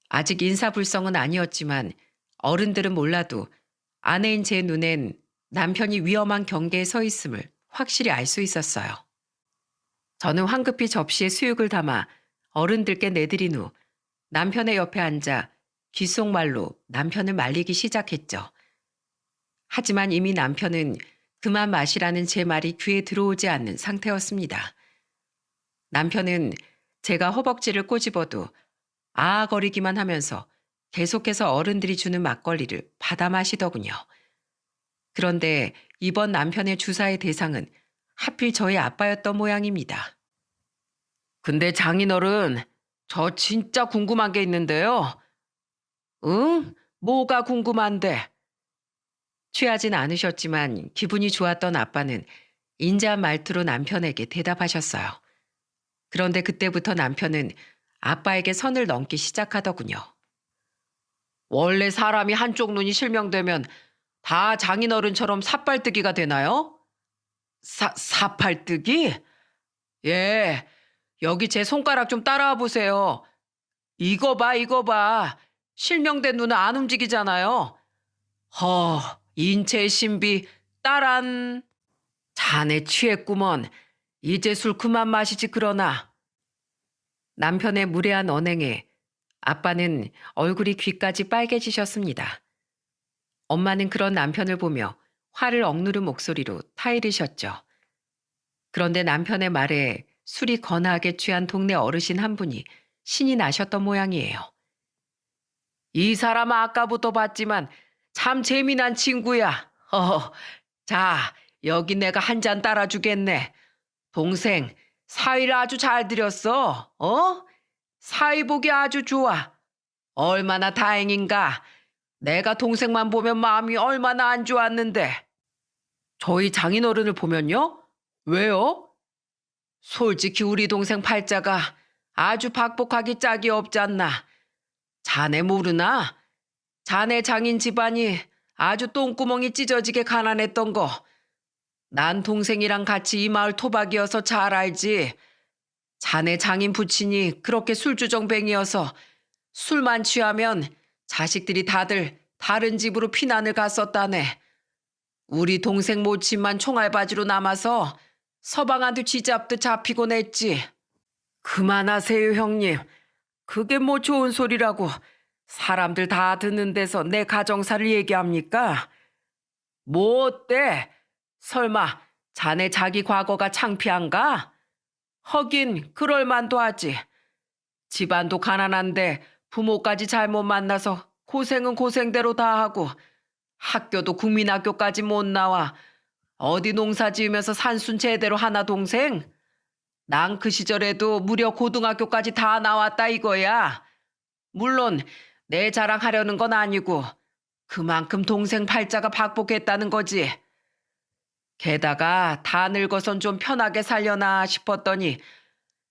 아직 인사불성은 아니었지만 어른들은 몰라도 아내인 제 눈엔 남편이 위험한 경계에 서 있음을 확실히 알 수 있었어요. 저는 황급히 접시에 수육을 담아 어른들께 내드린 후 남편의 옆에 앉아 귓속말로 남편을 말리기 시작했죠. 하지만 이미 남편은 그만 마시라는 제 말이 귀에 들어오지 않는 상태였습니다. 남편은 제가 허벅지를 꼬집어도 아아거리기만 하면서 계속해서 어른들이 주는 막걸리를 받아 마시더군요. 그런데 이번 남편의 주사의 대상은 하필 저희 아빠였던 모양입니다. 근데 장인어른, 저 진짜 궁금한 게 있는데요. 응? 뭐가 궁금한데? 취하진 않으셨지만 기분이 좋았던 아빠는 인자한 말투로 남편에게 대답하셨어요. 그런데 그때부터 남편은 아빠에게 선을 넘기 시작하더군요. 원래 사람이 한쪽 눈이 실명되면 다 장인어른처럼 삿발뜨기가 되나요? 사팔뜨기? 예, 여기 제 손가락 좀 따라와 보세요. 이거 봐. 실명된 눈은 안 움직이잖아요. 인체의 신비, 따란. 자네 취했구먼. 이제 술 그만 마시지 그러나. 남편의 무례한 언행에 아빠는 얼굴이 귀까지 빨개지셨습니다. 엄마는 그런 남편을 보며 화를 억누른 목소리로 타이르셨죠. 그런데 남편의 말에 술이 거나하게 취한 동네 어르신 한 분이 신이 나셨던 모양이에요. 이 사람 아까부터 봤지만 참 재미난 친구야. 자, 여기 내가 한 잔 따라주겠네. 동생, 사위를 아주 잘 들였어. 사위 보기 아주 좋아. 얼마나 다행인가. 내가 동생만 보면 마음이 얼마나 안 좋았는데. 저희 장인어른을 보면요? 왜요? 솔직히 우리 동생 팔자가 아주 박복하기 짝이 없잖나. 자네 모르나? 자네 장인 집안이 아주 똥구멍이 찢어지게 가난했던 거. 난 동생이랑 같이 이 마을 토박이어서 잘 알지. 자네 장인 부친이 그렇게 술주정뱅이어서 술만 취하면 자식들이 다들 다른 집으로 피난을 갔었다네. 우리 동생 모친만 총알바지로 남아서 서방한테 쥐잡듯 잡히곤 했지. 그만하세요, 형님. 그게 뭐 좋은 소리라고 사람들 다 듣는 데서 내 가정사를 얘기합니까? 뭐 어때? 설마 자네 자기 과거가 창피한가? 하긴 그럴 만도 하지. 집안도 가난한데 부모까지 잘못 만나서 고생은 고생대로 다 하고 학교도 국민학교까지 못 나와 어디 농사 지으면서 산순 제대로 하나 동생? 난 그 시절에도 무려 고등학교까지 다 나왔다 이거야. 물론 내 자랑하려는 건 아니고 그만큼 동생 팔자가 박복했다는 거지. 게다가 다 늙어선 좀 편하게 살려나 싶었더니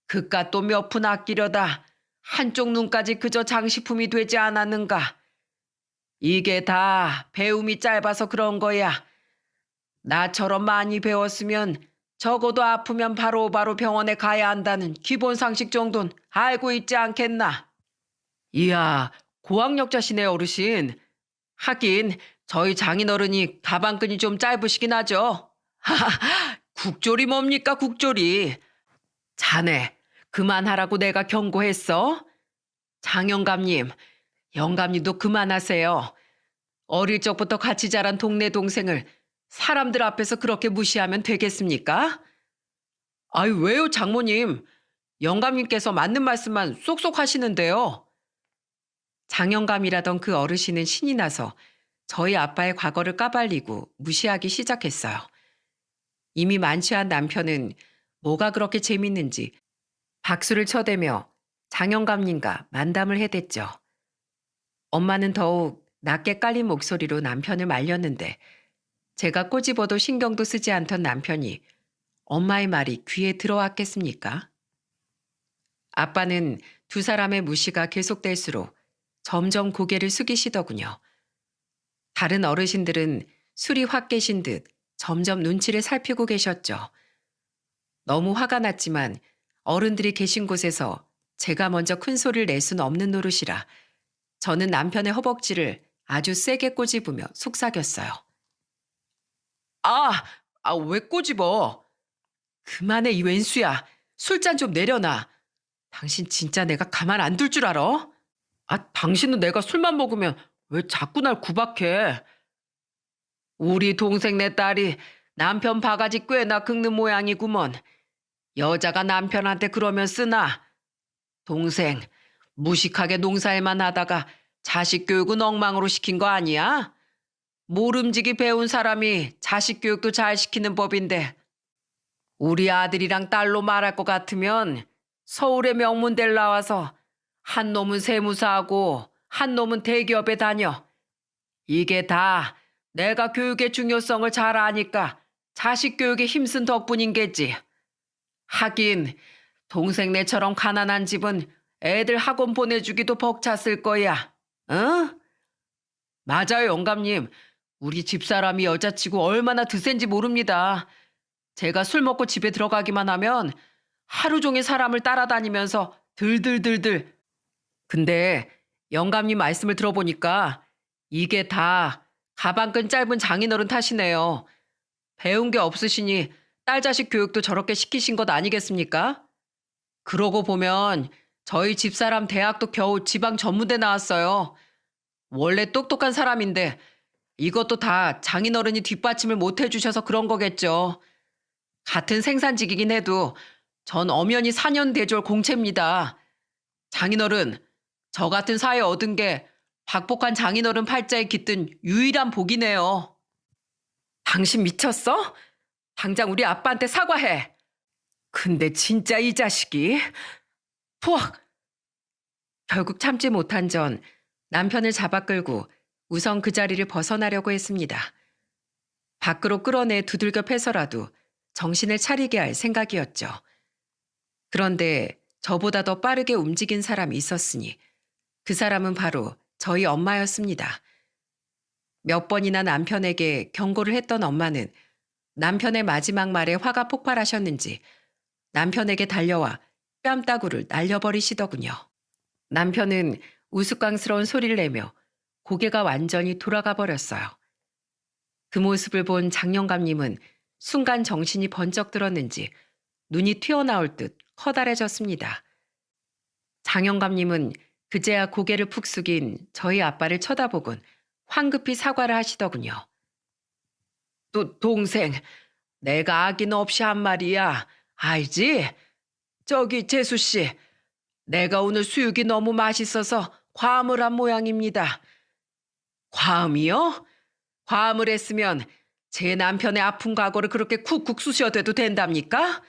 그깟 또 몇 푼 아끼려다 한쪽 눈까지 그저 장식품이 되지 않았는가. 이게 다 배움이 짧아서 그런 거야. 나처럼 많이 배웠으면 적어도 아프면 바로바로 병원에 가야 한다는 기본 상식 정도는 알고 있지 않겠나. 이야, 고학력자시네 어르신. 하긴 저희 장인어른이 가방끈이 좀 짧으시긴 하죠. 국조리 뭡니까 국조리. 자네 그만하라고 내가 경고했어. 장영감님, 영감님도 그만하세요. 어릴 적부터 같이 자란 동네 동생을 사람들 앞에서 그렇게 무시하면 되겠습니까? 아유, 왜요, 장모님? 영감님께서 맞는 말씀만 쏙쏙 하시는데요. 장영감이라던 그 어르신은 신이 나서 저희 아빠의 과거를 까발리고 무시하기 시작했어요. 이미 만취한 남편은 뭐가 그렇게 재밌는지 박수를 쳐대며 장영감님과 만담을 해댔죠. 엄마는 더욱 낮게 깔린 목소리로 남편을 말렸는데 제가 꼬집어도 신경도 쓰지 않던 남편이 엄마의 말이 귀에 들어왔겠습니까? 아빠는 두 사람의 무시가 계속될수록 점점 고개를 숙이시더군요. 다른 어르신들은 술이 확 깨신 듯 점점 눈치를 살피고 계셨죠. 너무 화가 났지만 어른들이 계신 곳에서 제가 먼저 큰 소리를 낼 수는 없는 노릇이라 저는 남편의 허벅지를 아주 세게 꼬집으며 속삭였어요. 아, 왜 꼬집어? 그만해, 이 왼수야. 술잔 좀 내려놔. 당신 진짜 내가 가만 안 둘 줄 알아? 당신은 내가 술만 먹으면 왜 자꾸 날 구박해? 우리 동생네 딸이 남편 바가지 꽤나 긁는 모양이구먼. 여자가 남편한테 그러면 쓰나? 동생, 무식하게 농사일만 하다가 자식 교육은 엉망으로 시킨 거 아니야? 모름지기 배운 사람이 자식 교육도 잘 시키는 법인데 우리 아들이랑 딸로 말할 것 같으면 서울에 명문대를 나와서 한 놈은 세무사하고 한 놈은 대기업에 다녀. 이게 다 내가 교육의 중요성을 잘 아니까 자식 교육에 힘쓴 덕분인겠지. 하긴 동생네처럼 가난한 집은 애들 학원 보내주기도 벅찼을 거야. 응? 맞아요, 영감님. 우리 집사람이 여자치고 얼마나 드센지 모릅니다. 제가 술 먹고 집에 들어가기만 하면 하루 종일 사람을 따라다니면서 들들들들. 근데 영감님 말씀을 들어보니까 이게 다 가방끈 짧은 장인어른 탓이네요. 배운 게 없으시니 딸 자식 교육도 저렇게 시키신 것 아니겠습니까? 그러고 보면 저희 집사람 대학도 겨우 지방 전문대 나왔어요. 원래 똑똑한 사람인데 이것도 다 장인어른이 뒷받침을 못 해주셔서 그런 거겠죠. 같은 생산직이긴 해도 전 엄연히 4년 대졸 공채입니다. 장인어른, 저 같은 사회 얻은 게 박복한 장인어른 팔자에 깃든 유일한 복이네요. 당신 미쳤어? 당장 우리 아빠한테 사과해. 근데 진짜 이 자식이... 푸악! 결국 참지 못한 전 남편을 잡아 끌고 우선 그 자리를 벗어나려고 했습니다. 밖으로 끌어내 두들겨 패서라도 정신을 차리게 할 생각이었죠. 그런데 저보다 더 빠르게 움직인 사람이 있었으니 그 사람은 바로 저희 엄마였습니다. 몇 번이나 남편에게 경고를 했던 엄마는 남편의 마지막 말에 화가 폭발하셨는지 남편에게 달려와 뺨따구를 날려버리시더군요. 남편은 우스꽝스러운 소리를 내며 고개가 완전히 돌아가 버렸어요. 그 모습을 본 장영감님은 순간 정신이 번쩍 들었는지 눈이 튀어나올 듯 커다래졌습니다. 장영감님은 그제야 고개를 푹 숙인 저희 아빠를 쳐다보곤 황급히 사과를 하시더군요. 동생, 내가 악인 없이 한 말이야. 알지? 저기 재수 씨, 내가 오늘 수육이 너무 맛있어서 과음을 한 모양입니다. 과음이요? 과음을 했으면 제 남편의 아픈 과거를 그렇게 쿡쿡 쑤셔대도 된답니까?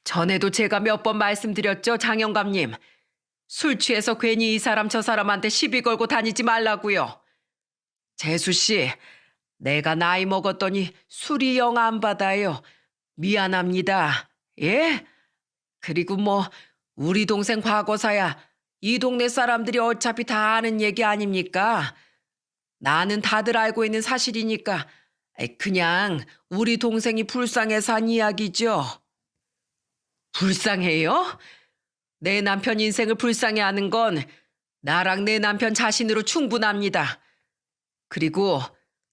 전에도 제가 몇 번 말씀드렸죠, 장영감님. 술 취해서 괜히 이 사람 저 사람한테 시비 걸고 다니지 말라고요. 재수 씨, 내가 나이 먹었더니 술이 영 안 받아요. 미안합니다. 예? 그리고 우리 동생 과거사야 이 동네 사람들이 어차피 다 아는 얘기 아닙니까? 나는 다들 알고 있는 사실이니까 그냥 우리 동생이 불쌍해서 한 이야기죠. 불쌍해요? 내 남편 인생을 불쌍해하는 건 나랑 내 남편 자신으로 충분합니다. 그리고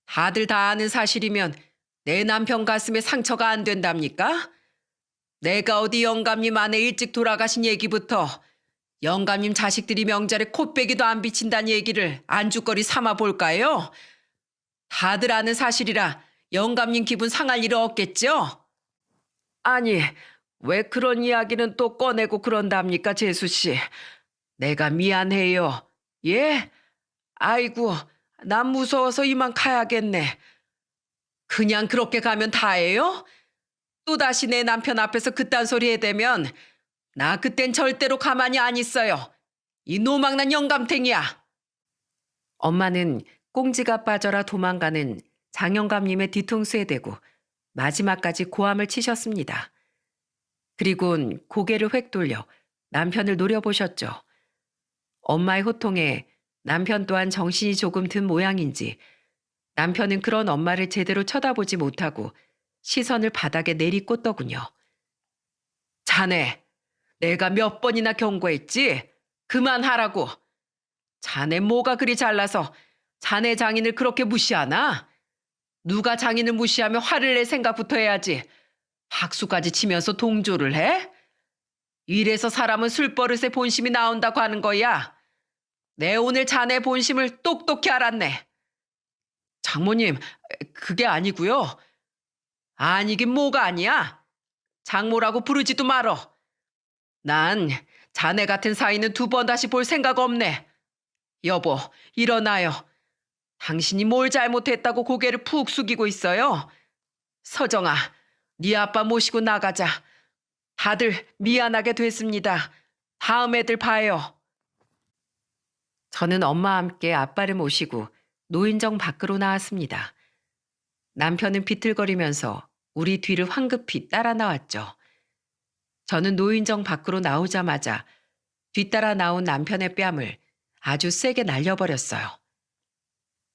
다들 다 아는 사실이면 내 남편 가슴에 상처가 안 된답니까? 내가 어디 영감님 아내 일찍 돌아가신 얘기부터 영감님 자식들이 명절에 코빼기도 안 비친다는 얘기를 안주거리 삼아 볼까요? 다들 아는 사실이라 영감님 기분 상할 일 없겠죠? 아니, 왜 그런 이야기는 또 꺼내고 그런답니까, 재수 씨? 내가 미안해요. 예? 아이고, 난 무서워서 이만 가야겠네. 그냥 그렇게 가면 다예요? 또다시 내 남편 앞에서 그딴 소리 해대면 나 그땐 절대로 가만히 안 있어요. 이 노망난 영감탱이야. 엄마는 꽁지가 빠져라 도망가는 장영감님의 뒤통수에 대고 마지막까지 고함을 치셨습니다. 그리곤 고개를 획 돌려 남편을 노려보셨죠. 엄마의 호통에 남편 또한 정신이 조금 든 모양인지 남편은 그런 엄마를 제대로 쳐다보지 못하고 시선을 바닥에 내리꽂더군요. 자네, 내가 몇 번이나 경고했지? 그만하라고. 자네 뭐가 그리 잘나서 자네 장인을 그렇게 무시하나? 누가 장인을 무시하며 화를 낼 생각부터 해야지. 박수까지 치면서 동조를 해? 이래서 사람은 술버릇에 본심이 나온다고 하는 거야. 내 오늘 자네 본심을 똑똑히 알았네. 장모님, 그게 아니고요. 아니긴 뭐가 아니야. 장모라고 부르지도 말어. 난 자네 같은 사이는 두 번 다시 볼 생각 없네. 여보, 일어나요. 당신이 뭘 잘못했다고 고개를 푹 숙이고 있어요. 서정아, 네 아빠 모시고 나가자. 다들 미안하게 됐습니다. 다음 애들 봐요. 저는 엄마와 함께 아빠를 모시고 노인정 밖으로 나왔습니다. 남편은 비틀거리면서 우리 뒤를 황급히 따라 나왔죠. 저는 노인정 밖으로 나오자마자 뒤따라 나온 남편의 뺨을 아주 세게 날려버렸어요.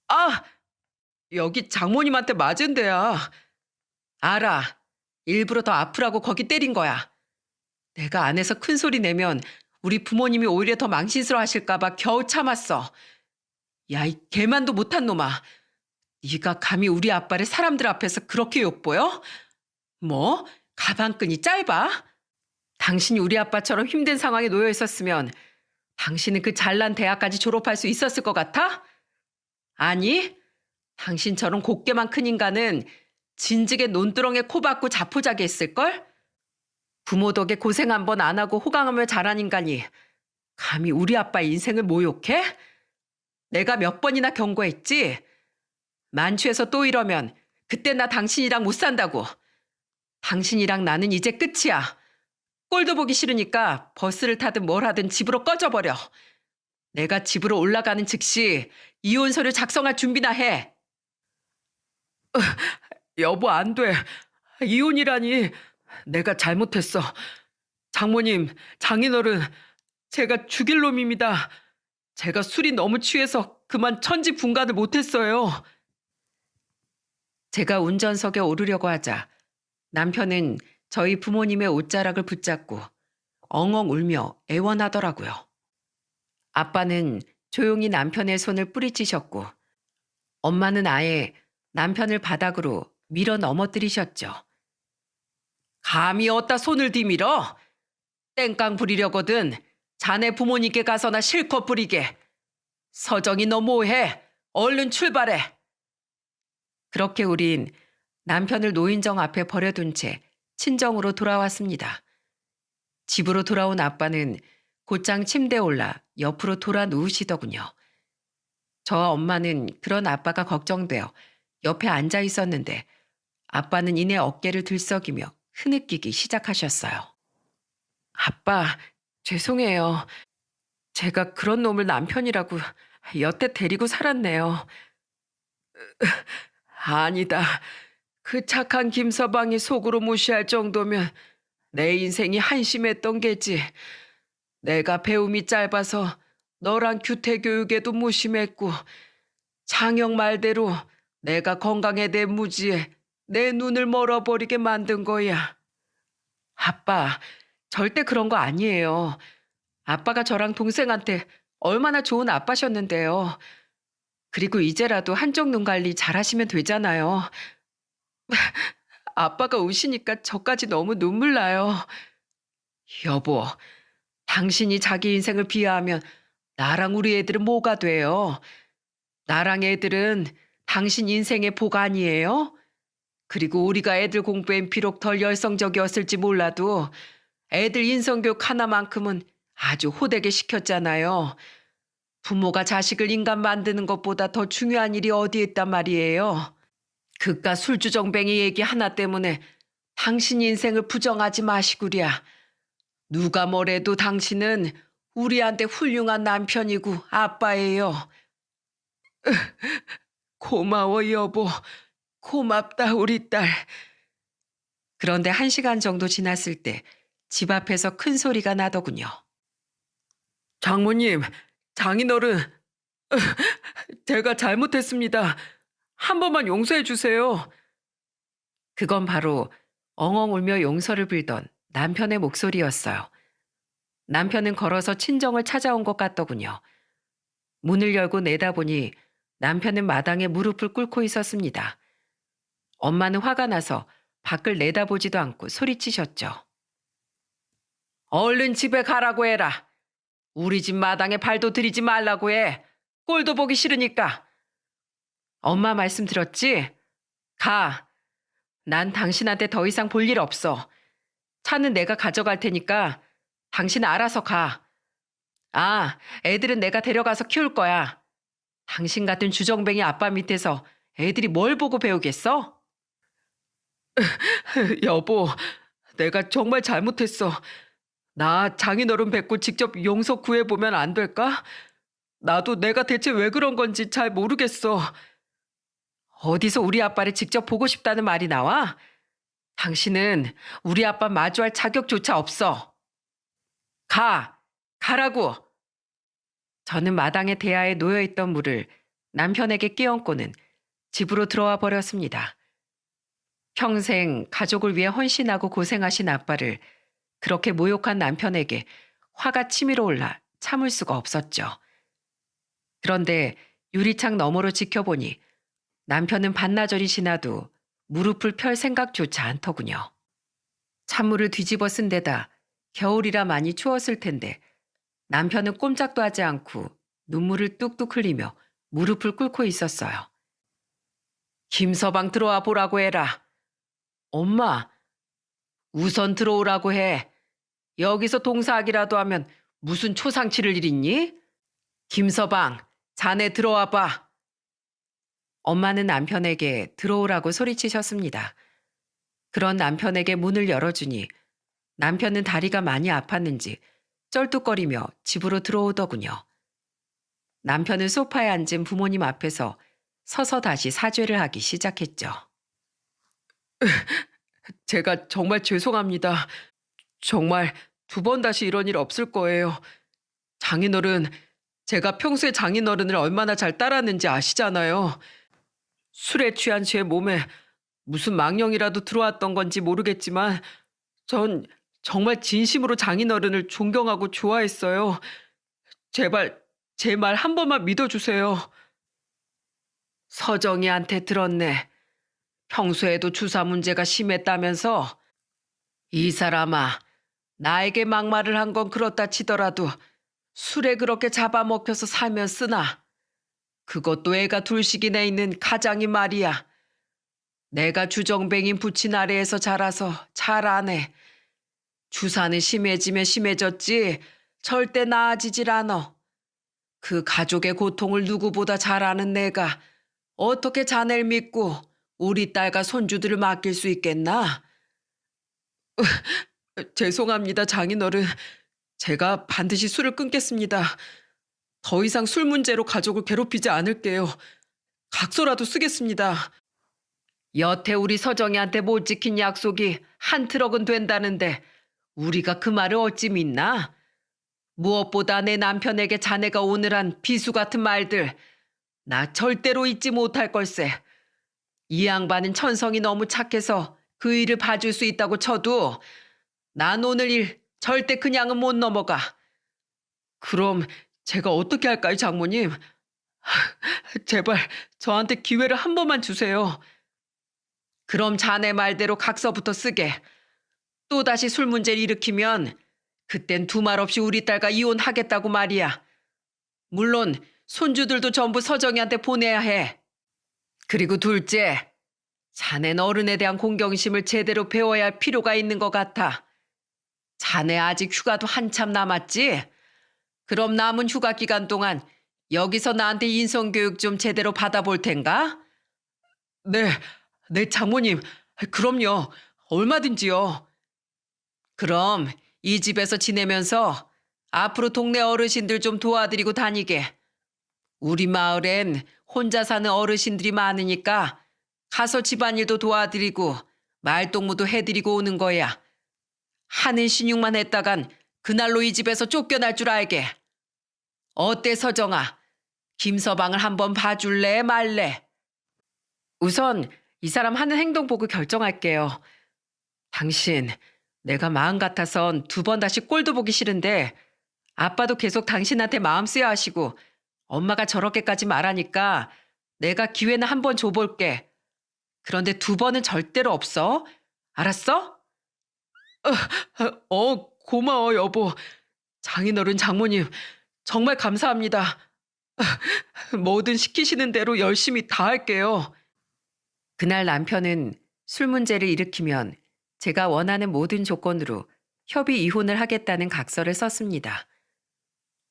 아! 여기 장모님한테 맞은 데야. 알아. 일부러 더 아프라고 거기 때린 거야. 내가 안에서 큰 소리 내면 우리 부모님이 오히려 더 망신스러워 하실까봐 겨우 참았어. 야, 이 개만도 못한 놈아. 네가 감히 우리 아빠를 사람들 앞에서 그렇게 욕보여? 뭐? 가방끈이 짧아? 당신이 우리 아빠처럼 힘든 상황에 놓여 있었으면 당신은 그 잘난 대학까지 졸업할 수 있었을 것 같아? 아니, 당신처럼 곱게만 큰 인간은 진즉에 논두렁에 코 박고 자포자기 했을걸? 부모 덕에 고생 한 번 안 하고 호강하며 자란 인간이 감히 우리 아빠 인생을 모욕해? 내가 몇 번이나 경고했지? 만취해서 또 이러면 그때 나 당신이랑 못 산다고. 당신이랑 나는 이제 끝이야. 꼴도 보기 싫으니까 버스를 타든 뭘 하든 집으로 꺼져버려. 내가 집으로 올라가는 즉시 이혼 서류 작성할 준비나 해. 여보, 안 돼. 이혼이라니. 내가 잘못했어. 장모님, 장인어른, 제가 죽일 놈입니다. 제가 술이 너무 취해서 그만 천지분간을 못했어요. 제가 운전석에 오르려고 하자 남편은 저희 부모님의 옷자락을 붙잡고 엉엉 울며 애원하더라고요. 아빠는 조용히 남편의 손을 뿌리치셨고 엄마는 아예 남편을 바닥으로 밀어 넘어뜨리셨죠. 감히 어디다 손을 디밀어? 땡깡 부리려거든 자네 부모님께 가서나 실컷 부리게. 서정이 너 뭐해? 얼른 출발해. 그렇게 우린 남편을 노인정 앞에 버려둔 채 친정으로 돌아왔습니다. 집으로 돌아온 아빠는 곧장 침대에 올라 옆으로 돌아 누우시더군요. 저와 엄마는 그런 아빠가 걱정되어 옆에 앉아 있었는데 아빠는 이내 어깨를 들썩이며 흐느끼기 시작하셨어요. 아빠, 죄송해요. 제가 그런 놈을 남편이라고 여태 데리고 살았네요. 아니다. 그 착한 김서방이 속으로 무시할 정도면 내 인생이 한심했던 게지. 내가 배움이 짧아서 너랑 규태교육에도 무심했고 장영 말대로 내가 건강에 대해 무지해 내 눈을 멀어버리게 만든 거야. 아빠, 절대 그런 거 아니에요. 아빠가 저랑 동생한테 얼마나 좋은 아빠셨는데요. 그리고 이제라도 한쪽 눈 관리 잘하시면 되잖아요. 아빠가 우시니까 저까지 너무 눈물 나요. 여보, 당신이 자기 인생을 비하하면 나랑 우리 애들은 뭐가 돼요? 나랑 애들은 당신 인생의 복 아니에요? 그리고 우리가 애들 공부엔 비록 덜 열성적이었을지 몰라도 애들 인성교육 하나만큼은 아주 호되게 시켰잖아요. 부모가 자식을 인간 만드는 것보다 더 중요한 일이 어디 있단 말이에요. 그깟 술주정뱅이 얘기 하나 때문에 당신 인생을 부정하지 마시구랴. 누가 뭐래도 당신은 우리한테 훌륭한 남편이고 아빠예요. 고마워 여보. 고맙다 우리 딸. 그런데 1시간 정도 지났을 때 집 앞에서 큰 소리가 나더군요. 장모님, 장인어른, 제가 잘못했습니다. 한 번만 용서해 주세요. 그건 바로 엉엉 울며 용서를 빌던 남편의 목소리였어요. 남편은 걸어서 친정을 찾아온 것 같더군요. 문을 열고 내다보니 남편은 마당에 무릎을 꿇고 있었습니다. 엄마는 화가 나서 밖을 내다보지도 않고 소리치셨죠. 얼른 집에 가라고 해라. 우리 집 마당에 발도 들이지 말라고 해. 꼴도 보기 싫으니까. 엄마 말씀 들었지? 가. 난 당신한테 더 이상 볼 일 없어. 차는 내가 가져갈 테니까 당신 알아서 가. 아, 애들은 내가 데려가서 키울 거야. 당신 같은 주정뱅이 아빠 밑에서 애들이 뭘 보고 배우겠어? 여보, 내가 정말 잘못했어. 나 장인어른 뵙고 직접 용서 구해보면 안 될까? 나도 내가 대체 왜 그런 건지 잘 모르겠어. 어디서 우리 아빠를 직접 보고 싶다는 말이 나와? 당신은 우리 아빠 마주할 자격조차 없어. 가라고. 저는 마당에 대야에 놓여있던 물을 남편에게 끼얹고는 집으로 들어와 버렸습니다. 평생 가족을 위해 헌신하고 고생하신 아빠를 그렇게 모욕한 남편에게 화가 치밀어 올라 참을 수가 없었죠. 그런데 유리창 너머로 지켜보니 남편은 반나절이 지나도 무릎을 펼 생각조차 않더군요. 찬물을 뒤집어 쓴 데다 겨울이라 많이 추웠을 텐데 남편은 꼼짝도 하지 않고 눈물을 뚝뚝 흘리며 무릎을 꿇고 있었어요. 김서방 들어와 보라고 해라. 엄마, 우선 들어오라고 해. 여기서 동사하기라도 하면 무슨 초상치를 일있니? 김서방, 자네 들어와 봐. 엄마는 남편에게 들어오라고 소리치셨습니다. 그런 남편에게 문을 열어주니 남편은 다리가 많이 아팠는지 쩔뚝거리며 집으로 들어오더군요. 남편은 소파에 앉은 부모님 앞에서 서서 다시 사죄를 하기 시작했죠. 제가 정말 죄송합니다. 정말 2번 다시 이런 일 없을 거예요. 장인어른, 제가 평소에 장인어른을 얼마나 잘 따랐는지 아시잖아요. 술에 취한 제 몸에 무슨 망령이라도 들어왔던 건지 모르겠지만 전 정말 진심으로 장인어른을 존경하고 좋아했어요. 제발 제 말 한 번만 믿어주세요. 서정이한테 들었네. 평소에도 주사 문제가 심했다면서? 이 사람아, 나에게 막말을 한 건 그렇다 치더라도 술에 그렇게 잡아먹혀서 살면 쓰나. 그것도 애가 둘씩이나 있는 가장이 말이야. 내가 주정뱅인 부친 아래에서 자라서 잘 아네. 주사는 심해지면 심해졌지 절대 나아지질 않어. 그 가족의 고통을 누구보다 잘 아는 내가 어떻게 자네를 믿고 우리 딸과 손주들을 맡길 수 있겠나? 죄송합니다, 장인어른. 제가 반드시 술을 끊겠습니다. 더 이상 술 문제로 가족을 괴롭히지 않을게요. 각서라도 쓰겠습니다. 여태 우리 서정이한테 못 지킨 약속이 한 트럭은 된다는데 우리가 그 말을 어찌 믿나? 무엇보다 내 남편에게 자네가 오늘 한 비수 같은 말들 나 절대로 잊지 못할 걸세. 이 양반은 천성이 너무 착해서 그 일을 봐줄 수 있다고 쳐도 난 오늘 일 절대 그냥은 못 넘어가. 그럼 제가 어떻게 할까요, 장모님? 제발 저한테 기회를 한 번만 주세요. 그럼 자네 말대로 각서부터 쓰게. 또다시 술 문제를 일으키면 그땐 두말 없이 우리 딸과 이혼하겠다고 말이야. 물론 손주들도 전부 서정이한테 보내야 해. 그리고 둘째, 자넨 어른에 대한 공경심을 제대로 배워야 할 필요가 있는 것 같아. 자네 아직 휴가도 한참 남았지? 그럼 남은 휴가 기간 동안 여기서 나한테 인성교육 좀 제대로 받아볼 텐가? 네, 네, 장모님. 그럼요. 얼마든지요. 그럼 이 집에서 지내면서 앞으로 동네 어르신들 좀 도와드리고 다니게. 우리 마을엔 혼자 사는 어르신들이 많으니까 가서 집안일도 도와드리고 말동무도 해드리고 오는 거야. 하는 신용만 했다간 그날로 이 집에서 쫓겨날 줄 알게. 어때 서정아? 김서방을 한번 봐줄래 말래? 우선 이 사람 하는 행동 보고 결정할게요. 당신, 내가 마음 같아선 두 번 다시 꼴도 보기 싫은데 아빠도 계속 당신한테 마음 쓰여 하시고 엄마가 저렇게까지 말하니까 내가 기회는 한 번 줘볼게. 그런데 두 번은 절대로 없어. 알았어? 고마워 여보. 장인어른 장모님 정말 감사합니다. 뭐든 시키시는 대로 열심히 다 할게요. 그날 남편은 술 문제를 일으키면 제가 원하는 모든 조건으로 협의 이혼을 하겠다는 각서를 썼습니다.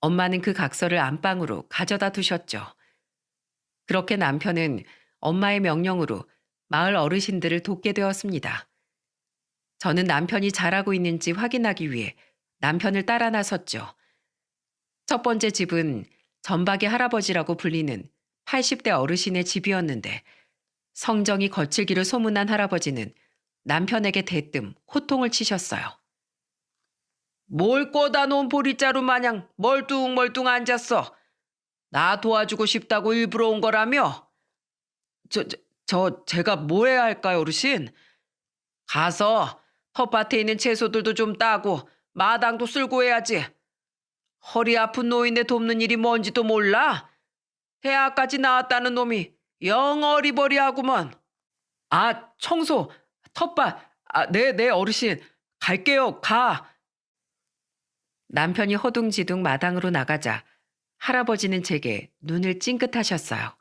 엄마는 그 각서를 안방으로 가져다 두셨죠. 그렇게 남편은 엄마의 명령으로 마을 어르신들을 돕게 되었습니다. 저는 남편이 잘하고 있는지 확인하기 위해 남편을 따라 나섰죠. 첫 번째 집은 전박이 할아버지라고 불리는 80대 어르신의 집이었는데 성정이 거칠기를 소문난 할아버지는 남편에게 대뜸 호통을 치셨어요. 뭘 꿔다 놓은 보리자루 마냥 멀뚱멀뚱 앉았어. 나 도와주고 싶다고 일부러 온 거라며? 제가 뭐 해야 할까요, 어르신? 가서 텃밭에 있는 채소들도 좀 따고 마당도 쓸고 해야지. 허리 아픈 노인네 돕는 일이 뭔지도 몰라? 대학까지 나왔다는 놈이 영 어리버리하구먼. 아, 청소, 텃밭. 네, 어르신. 갈게요, 가. 남편이 허둥지둥 마당으로 나가자 할아버지는 제게 눈을 찡긋하셨어요.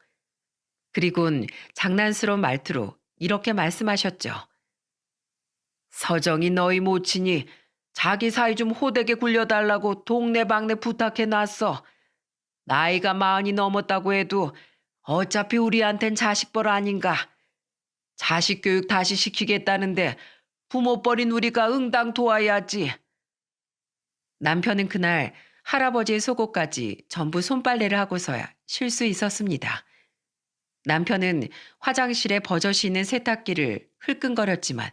그리곤 장난스러운 말투로 이렇게 말씀하셨죠. 서정이 너희 모친이 자기 사이 좀 호되게 굴려달라고 동네방네 부탁해 놨어. 나이가 40이 넘었다고 해도 어차피 우리한텐 자식벌 아닌가. 자식 교육 다시 시키겠다는데 부모뻘인 우리가 응당 도와야지. 남편은 그날 할아버지의 속옷까지 전부 손빨래를 하고서야 쉴 수 있었습니다. 남편은 화장실에 버젓이 있는 세탁기를 흘끈거렸지만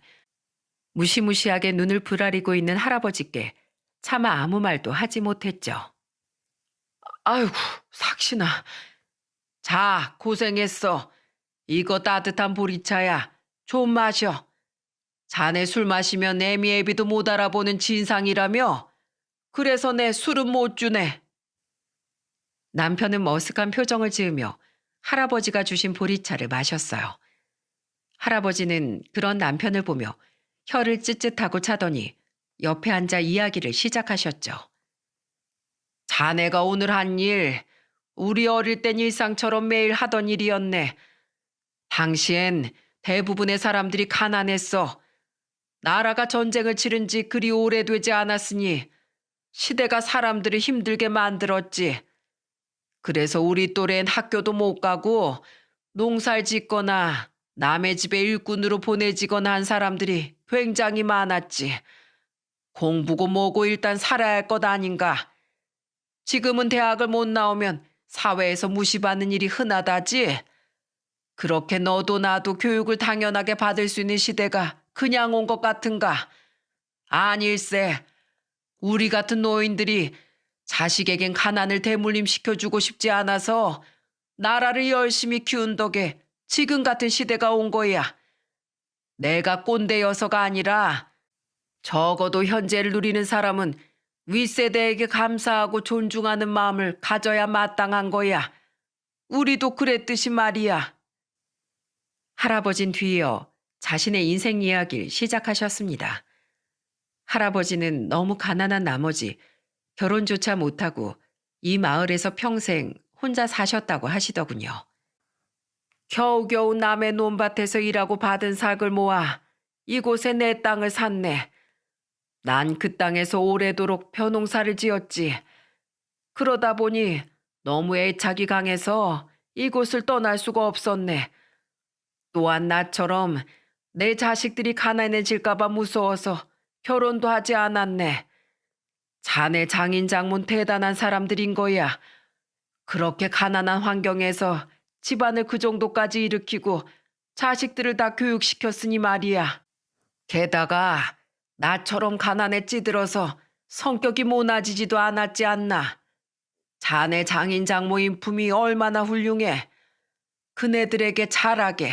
무시무시하게 눈을 부라리고 있는 할아버지께 차마 아무 말도 하지 못했죠. 아이고, 삭신아. 자, 고생했어. 이거 따뜻한 보리차야. 좀 마셔. 자네 술 마시면 애미애비도 못 알아보는 진상이라며? 그래서 내 술은 못 주네. 남편은 머쓱한 표정을 지으며 할아버지가 주신 보리차를 마셨어요. 할아버지는 그런 남편을 보며 혀를 쯧쯧하고 차더니 옆에 앉아 이야기를 시작하셨죠. 자네가 오늘 한 일, 우리 어릴 땐 일상처럼 매일 하던 일이었네. 당시엔 대부분의 사람들이 가난했어. 나라가 전쟁을 치른 지 그리 오래되지 않았으니 시대가 사람들을 힘들게 만들었지. 그래서 우리 또래는 학교도 못 가고 농사를 짓거나 남의 집에 일꾼으로 보내지거나 한 사람들이 굉장히 많았지. 공부고 뭐고 일단 살아야 할 것 아닌가. 지금은 대학을 못 나오면 사회에서 무시받는 일이 흔하다지. 그렇게 너도 나도 교육을 당연하게 받을 수 있는 시대가 그냥 온 것 같은가. 아닐세. 우리 같은 노인들이 자식에겐 가난을 대물림시켜주고 싶지 않아서 나라를 열심히 키운 덕에 지금 같은 시대가 온 거야. 내가 꼰대여서가 아니라 적어도 현재를 누리는 사람은 윗세대에게 감사하고 존중하는 마음을 가져야 마땅한 거야. 우리도 그랬듯이 말이야. 할아버진 뒤이어 자신의 인생 이야기를 시작하셨습니다. 할아버지는 너무 가난한 나머지 결혼조차 못하고 이 마을에서 평생 혼자 사셨다고 하시더군요. 겨우겨우 남의 논밭에서 일하고 받은 삭을 모아 이곳에 내 땅을 샀네. 난 그 땅에서 오래도록 벼농사를 지었지. 그러다 보니 너무 애착이 강해서 이곳을 떠날 수가 없었네. 또한 나처럼 내 자식들이 가난해질까봐 무서워서 결혼도 하지 않았네. 자네 장인 장문 대단한 사람들인 거야. 그렇게 가난한 환경에서 집안을 그 정도까지 일으키고 자식들을 다 교육시켰으니 말이야. 게다가 나처럼 가난에 찌들어서 성격이 모나지지도 않았지 않나. 자네 장인 장모 인품이 얼마나 훌륭해. 그네들에게 잘하게.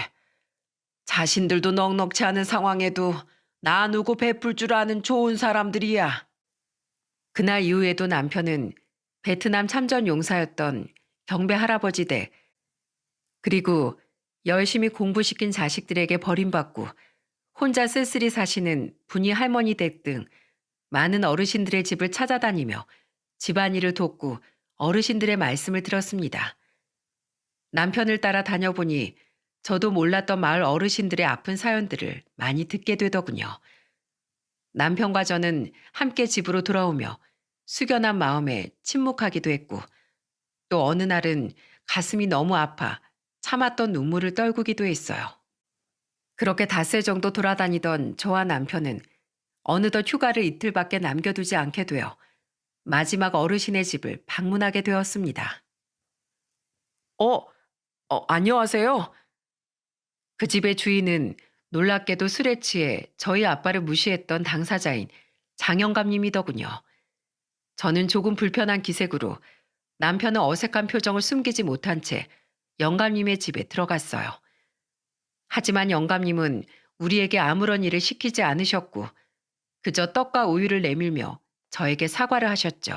자신들도 넉넉치 않은 상황에도 나누고 베풀 줄 아는 좋은 사람들이야. 그날 이후에도 남편은 베트남 참전 용사였던 경배 할아버지 댁, 그리고 열심히 공부시킨 자식들에게 버림받고 혼자 쓸쓸히 사시는 분이 할머니 댁 등 많은 어르신들의 집을 찾아다니며 집안일을 돕고 어르신들의 말씀을 들었습니다. 남편을 따라 다녀보니 저도 몰랐던 마을 어르신들의 아픈 사연들을 많이 듣게 되더군요. 남편과 저는 함께 집으로 돌아오며 숙연한 마음에 침묵하기도 했고, 또 어느 날은 가슴이 너무 아파 참았던 눈물을 떨구기도 했어요. 그렇게 닷새 정도 돌아다니던 저와 남편은 어느덧 휴가를 이틀밖에 남겨두지 않게 되어 마지막 어르신의 집을 방문하게 되었습니다. 어, 안녕하세요. 그 집의 주인은 놀랍게도 술에 취해 저희 아빠를 무시했던 당사자인 장영감님이더군요. 저는 조금 불편한 기색으로 남편은 어색한 표정을 숨기지 못한 채 영감님의 집에 들어갔어요. 하지만 영감님은 우리에게 아무런 일을 시키지 않으셨고 그저 떡과 우유를 내밀며 저에게 사과를 하셨죠.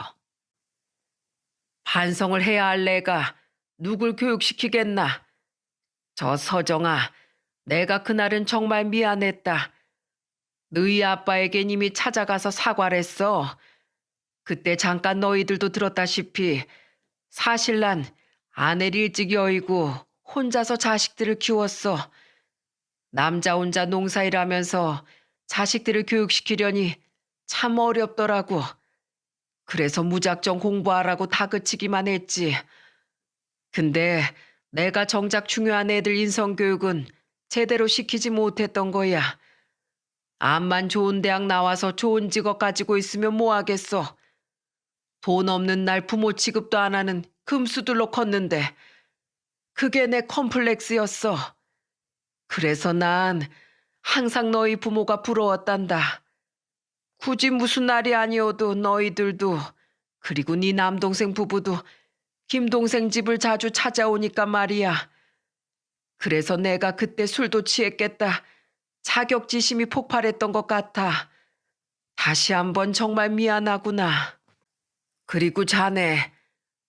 반성을 해야 할 내가 누굴 교육시키겠나. 저 서정아, 내가 그날은 정말 미안했다. 너희 아빠에겐 이미 찾아가서 사과를 했어. 그때 잠깐 너희들도 들었다시피 사실 난 아내를 일찍 여의고 혼자서 자식들을 키웠어. 남자 혼자 농사일하면서 자식들을 교육시키려니 참 어렵더라고. 그래서 무작정 공부하라고 다그치기만 했지. 근데 내가 정작 중요한 애들 인성교육은 제대로 시키지 못했던 거야. 암만 좋은 대학 나와서 좋은 직업 가지고 있으면 뭐 하겠어. 돈 없는 날 부모 취급도 안 하는 금수들로 컸는데 그게 내 컴플렉스였어. 그래서 난 항상 너희 부모가 부러웠단다. 굳이 무슨 날이 아니어도 너희들도 그리고 네 남동생 부부도 김동생 집을 자주 찾아오니까 말이야. 그래서 내가 그때 술도 취했겠다. 자격지심이 폭발했던 것 같아. 다시 한번 정말 미안하구나. 그리고 자네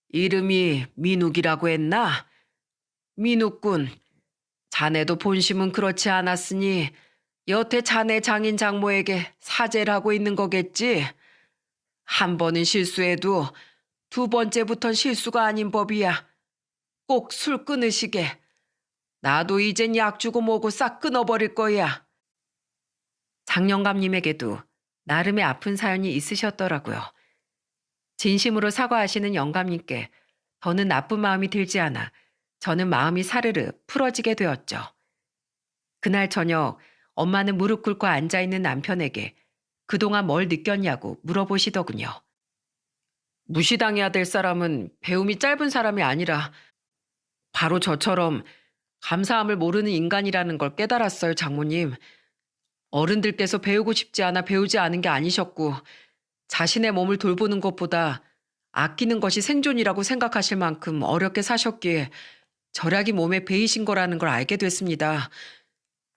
이름이 민욱이라고 했나? 민욱군. 자네도 본심은 그렇지 않았으니 여태 자네 장인 장모에게 사죄를 하고 있는 거겠지? 한 번은 실수해도 두 번째부턴 실수가 아닌 법이야. 꼭 술 끊으시게. 나도 이젠 약 주고 뭐고 싹 끊어버릴 거야. 장영감님에게도 나름의 아픈 사연이 있으셨더라고요. 진심으로 사과하시는 영감님께 더는 나쁜 마음이 들지 않아 저는 마음이 사르르 풀어지게 되었죠. 그날 저녁 엄마는 무릎 꿇고 앉아있는 남편에게 그동안 뭘 느꼈냐고 물어보시더군요. 무시당해야 될 사람은 배움이 짧은 사람이 아니라 바로 저처럼 감사함을 모르는 인간이라는 걸 깨달았어요, 장모님. 어른들께서 배우고 싶지 않아 배우지 않은 게 아니셨고 자신의 몸을 돌보는 것보다 아끼는 것이 생존이라고 생각하실 만큼 어렵게 사셨기에 절약이 몸에 배이신 거라는 걸 알게 됐습니다.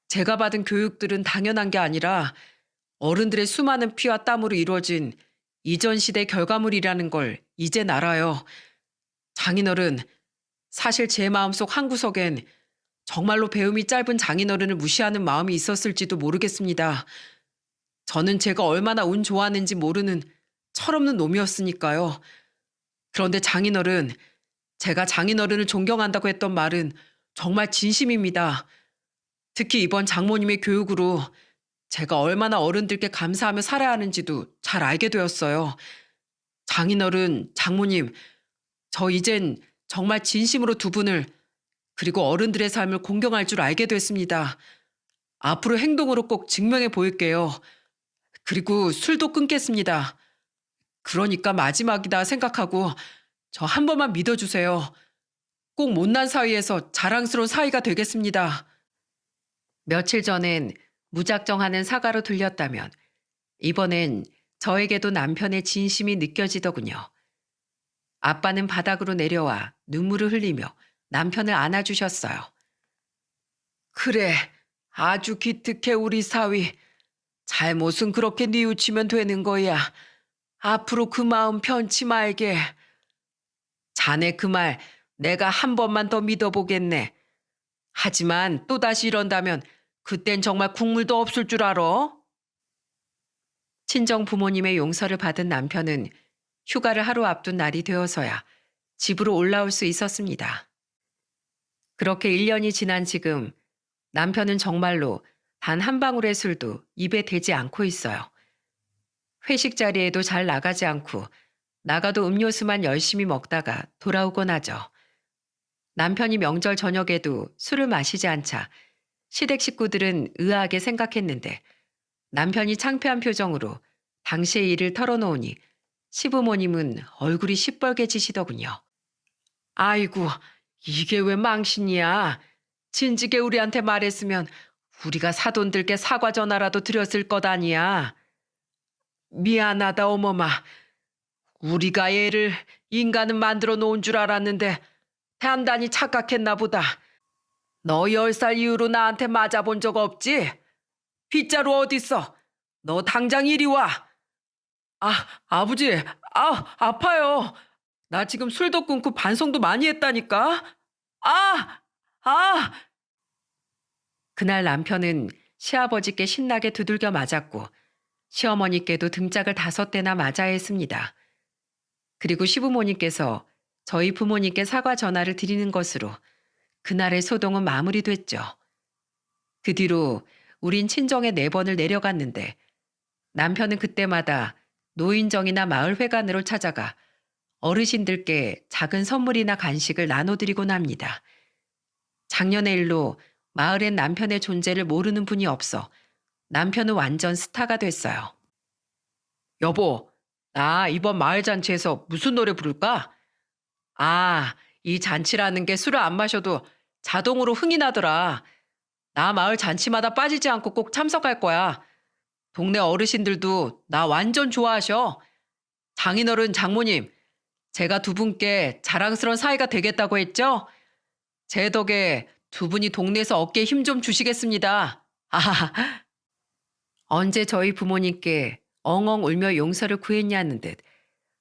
제가 받은 교육들은 당연한 게 아니라 어른들의 수많은 피와 땀으로 이루어진 이전 시대 결과물이라는 걸 이젠 알아요. 장인어른, 사실 제 마음속 한구석엔 정말로 배움이 짧은 장인어른을 무시하는 마음이 있었을지도 모르겠습니다. 저는 제가 얼마나 운 좋았는지 모르는 철없는 놈이었으니까요. 그런데 장인어른, 제가 장인어른을 존경한다고 했던 말은 정말 진심입니다. 특히 이번 장모님의 교육으로 제가 얼마나 어른들께 감사하며 살아야 하는지도 잘 알게 되었어요. 장인어른, 장모님, 저 이젠 정말 진심으로 두 분을 그리고 어른들의 삶을 공경할 줄 알게 됐습니다. 앞으로 행동으로 꼭 증명해 보일게요. 그리고 술도 끊겠습니다. 그러니까 마지막이다 생각하고 저 한 번만 믿어주세요. 꼭 못난 사이에서 자랑스러운 사이가 되겠습니다. 며칠 전엔 무작정하는 사과로 들렸다면 이번엔 저에게도 남편의 진심이 느껴지더군요. 아빠는 바닥으로 내려와 눈물을 흘리며 남편을 안아주셨어요. 그래, 아주 기특해 우리 사위. 잘못은 그렇게 뉘우치면 되는 거야. 앞으로 그 마음 편치 말게. 자네 그 말 내가 한 번만 더 믿어보겠네. 하지만 또다시 이런다면 그땐 정말 국물도 없을 줄 알아. 친정 부모님의 용서를 받은 남편은 휴가를 하루 앞둔 날이 되어서야 집으로 올라올 수 있었습니다. 그렇게 1년이 지난 지금 남편은 정말로 단 한 방울의 술도 입에 대지 않고 있어요. 회식 자리에도 잘 나가지 않고 나가도 음료수만 열심히 먹다가 돌아오곤 하죠. 남편이 명절 저녁에도 술을 마시지 않자 시댁 식구들은 의아하게 생각했는데 남편이 창피한 표정으로 당시의 일을 털어놓으니 시부모님은 얼굴이 시뻘개지시더군요. 아이고, 이게 왜 망신이야. 진즉에 우리한테 말했으면 우리가 사돈들께 사과 전화라도 드렸을 것 아니야. 미안하다 어머마. 우리가 얘를 인간은 만들어 놓은 줄 알았는데 단단히 착각했나 보다. 너 10살 이후로 나한테 맞아본 적 없지? 빗자루 어딨어? 너 당장 이리 와. 아버지, 아파요. 나 지금 술도 끊고 반성도 많이 했다니까. 아, 아. 그날 남편은 시아버지께 신나게 두들겨 맞았고 시어머니께도 등짝을 5대나 맞아야 했습니다. 그리고 시부모님께서 저희 부모님께 사과 전화를 드리는 것으로 그날의 소동은 마무리됐죠. 그 뒤로 우린 친정에 4번을 내려갔는데 남편은 그때마다 노인정이나 마을회관으로 찾아가 어르신들께 작은 선물이나 간식을 나눠드리곤 합니다. 작년의 일로 마을엔 남편의 존재를 모르는 분이 없어 남편은 완전 스타가 됐어요. 여보, 나 이번 마을 잔치에서 무슨 노래 부를까? 이 잔치라는 게 술을 안 마셔도 자동으로 흥이 나더라. 나 마을 잔치마다 빠지지 않고 꼭 참석할 거야. 동네 어르신들도 나 완전 좋아하셔. 장인어른, 장모님, 제가 두 분께 자랑스러운 사이가 되겠다고 했죠? 제 덕에 두 분이 동네에서 어깨에 힘 좀 주시겠습니다. 언제 저희 부모님께 엉엉 울며 용서를 구했냐는 듯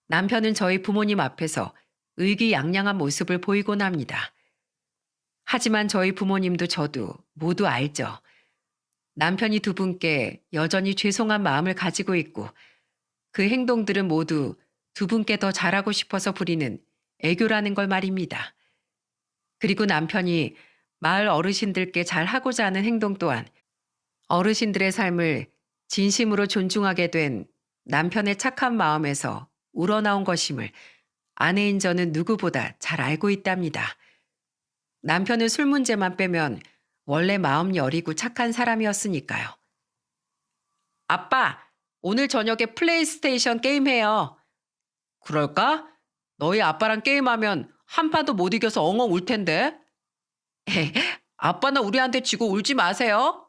남편은 저희 부모님 앞에서 의기양양한 모습을 보이곤 합니다. 하지만 저희 부모님도 저도 모두 알죠. 남편이 두 분께 여전히 죄송한 마음을 가지고 있고 그 행동들은 모두 두 분께 더 잘하고 싶어서 부리는 애교라는 걸 말입니다. 그리고 남편이 마을 어르신들께 잘하고자 하는 행동 또한 어르신들의 삶을 진심으로 존중하게 된 남편의 착한 마음에서 우러나온 것임을 아내인 저는 누구보다 잘 알고 있답니다. 남편은 술 문제만 빼면 원래 마음 여리고 착한 사람이었으니까요. 아빠, 오늘 저녁에 플레이스테이션 게임해요. 그럴까? 너희 아빠랑 게임하면 한 판도 못 이겨서 엉엉 울 텐데. 아빠는 우리한테 지고 울지 마세요.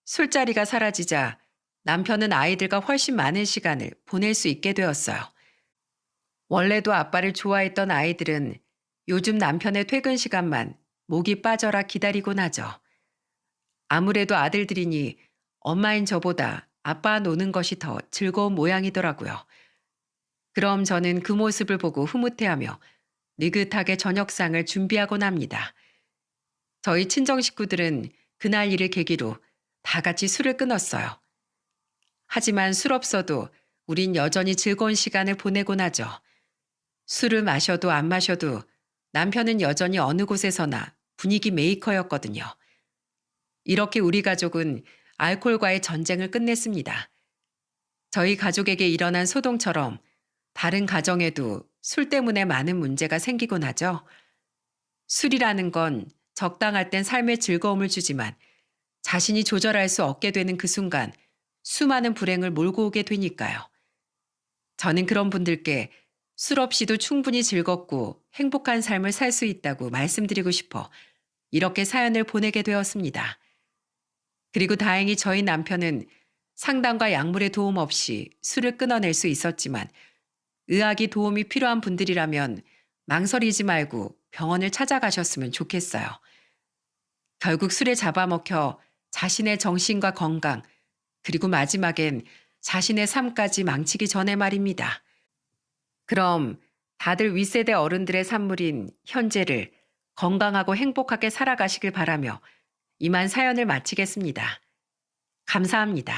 술자리가 사라지자 남편은 아이들과 훨씬 많은 시간을 보낼 수 있게 되었어요. 원래도 아빠를 좋아했던 아이들은 요즘 남편의 퇴근 시간만 목이 빠져라 기다리곤 하죠. 아무래도 아들들이니 엄마인 저보다 아빠 노는 것이 더 즐거운 모양이더라고요. 그럼 저는 그 모습을 보고 흐뭇해하며 느긋하게 저녁상을 준비하곤 합니다. 저희 친정 식구들은 그날 일을 계기로 다 같이 술을 끊었어요. 하지만 술 없어도 우린 여전히 즐거운 시간을 보내곤 하죠. 술을 마셔도 안 마셔도 남편은 여전히 어느 곳에서나 분위기 메이커였거든요. 이렇게 우리 가족은 알코올과의 전쟁을 끝냈습니다. 저희 가족에게 일어난 소동처럼 다른 가정에도 술 때문에 많은 문제가 생기곤 하죠. 술이라는 건 적당할 땐 삶의 즐거움을 주지만 자신이 조절할 수 없게 되는 그 순간 수많은 불행을 몰고 오게 되니까요. 저는 그런 분들께 술 없이도 충분히 즐겁고 행복한 삶을 살 수 있다고 말씀드리고 싶어 이렇게 사연을 보내게 되었습니다. 그리고 다행히 저희 남편은 상담과 약물의 도움 없이 술을 끊어낼 수 있었지만 의학이 도움이 필요한 분들이라면 망설이지 말고 병원을 찾아가셨으면 좋겠어요. 결국 술에 잡아먹혀 자신의 정신과 건강, 그리고 마지막엔 자신의 삶까지 망치기 전에 말입니다. 그럼 다들 윗세대 어른들의 산물인 현재를 건강하고 행복하게 살아가시길 바라며 이만 사연을 마치겠습니다. 감사합니다.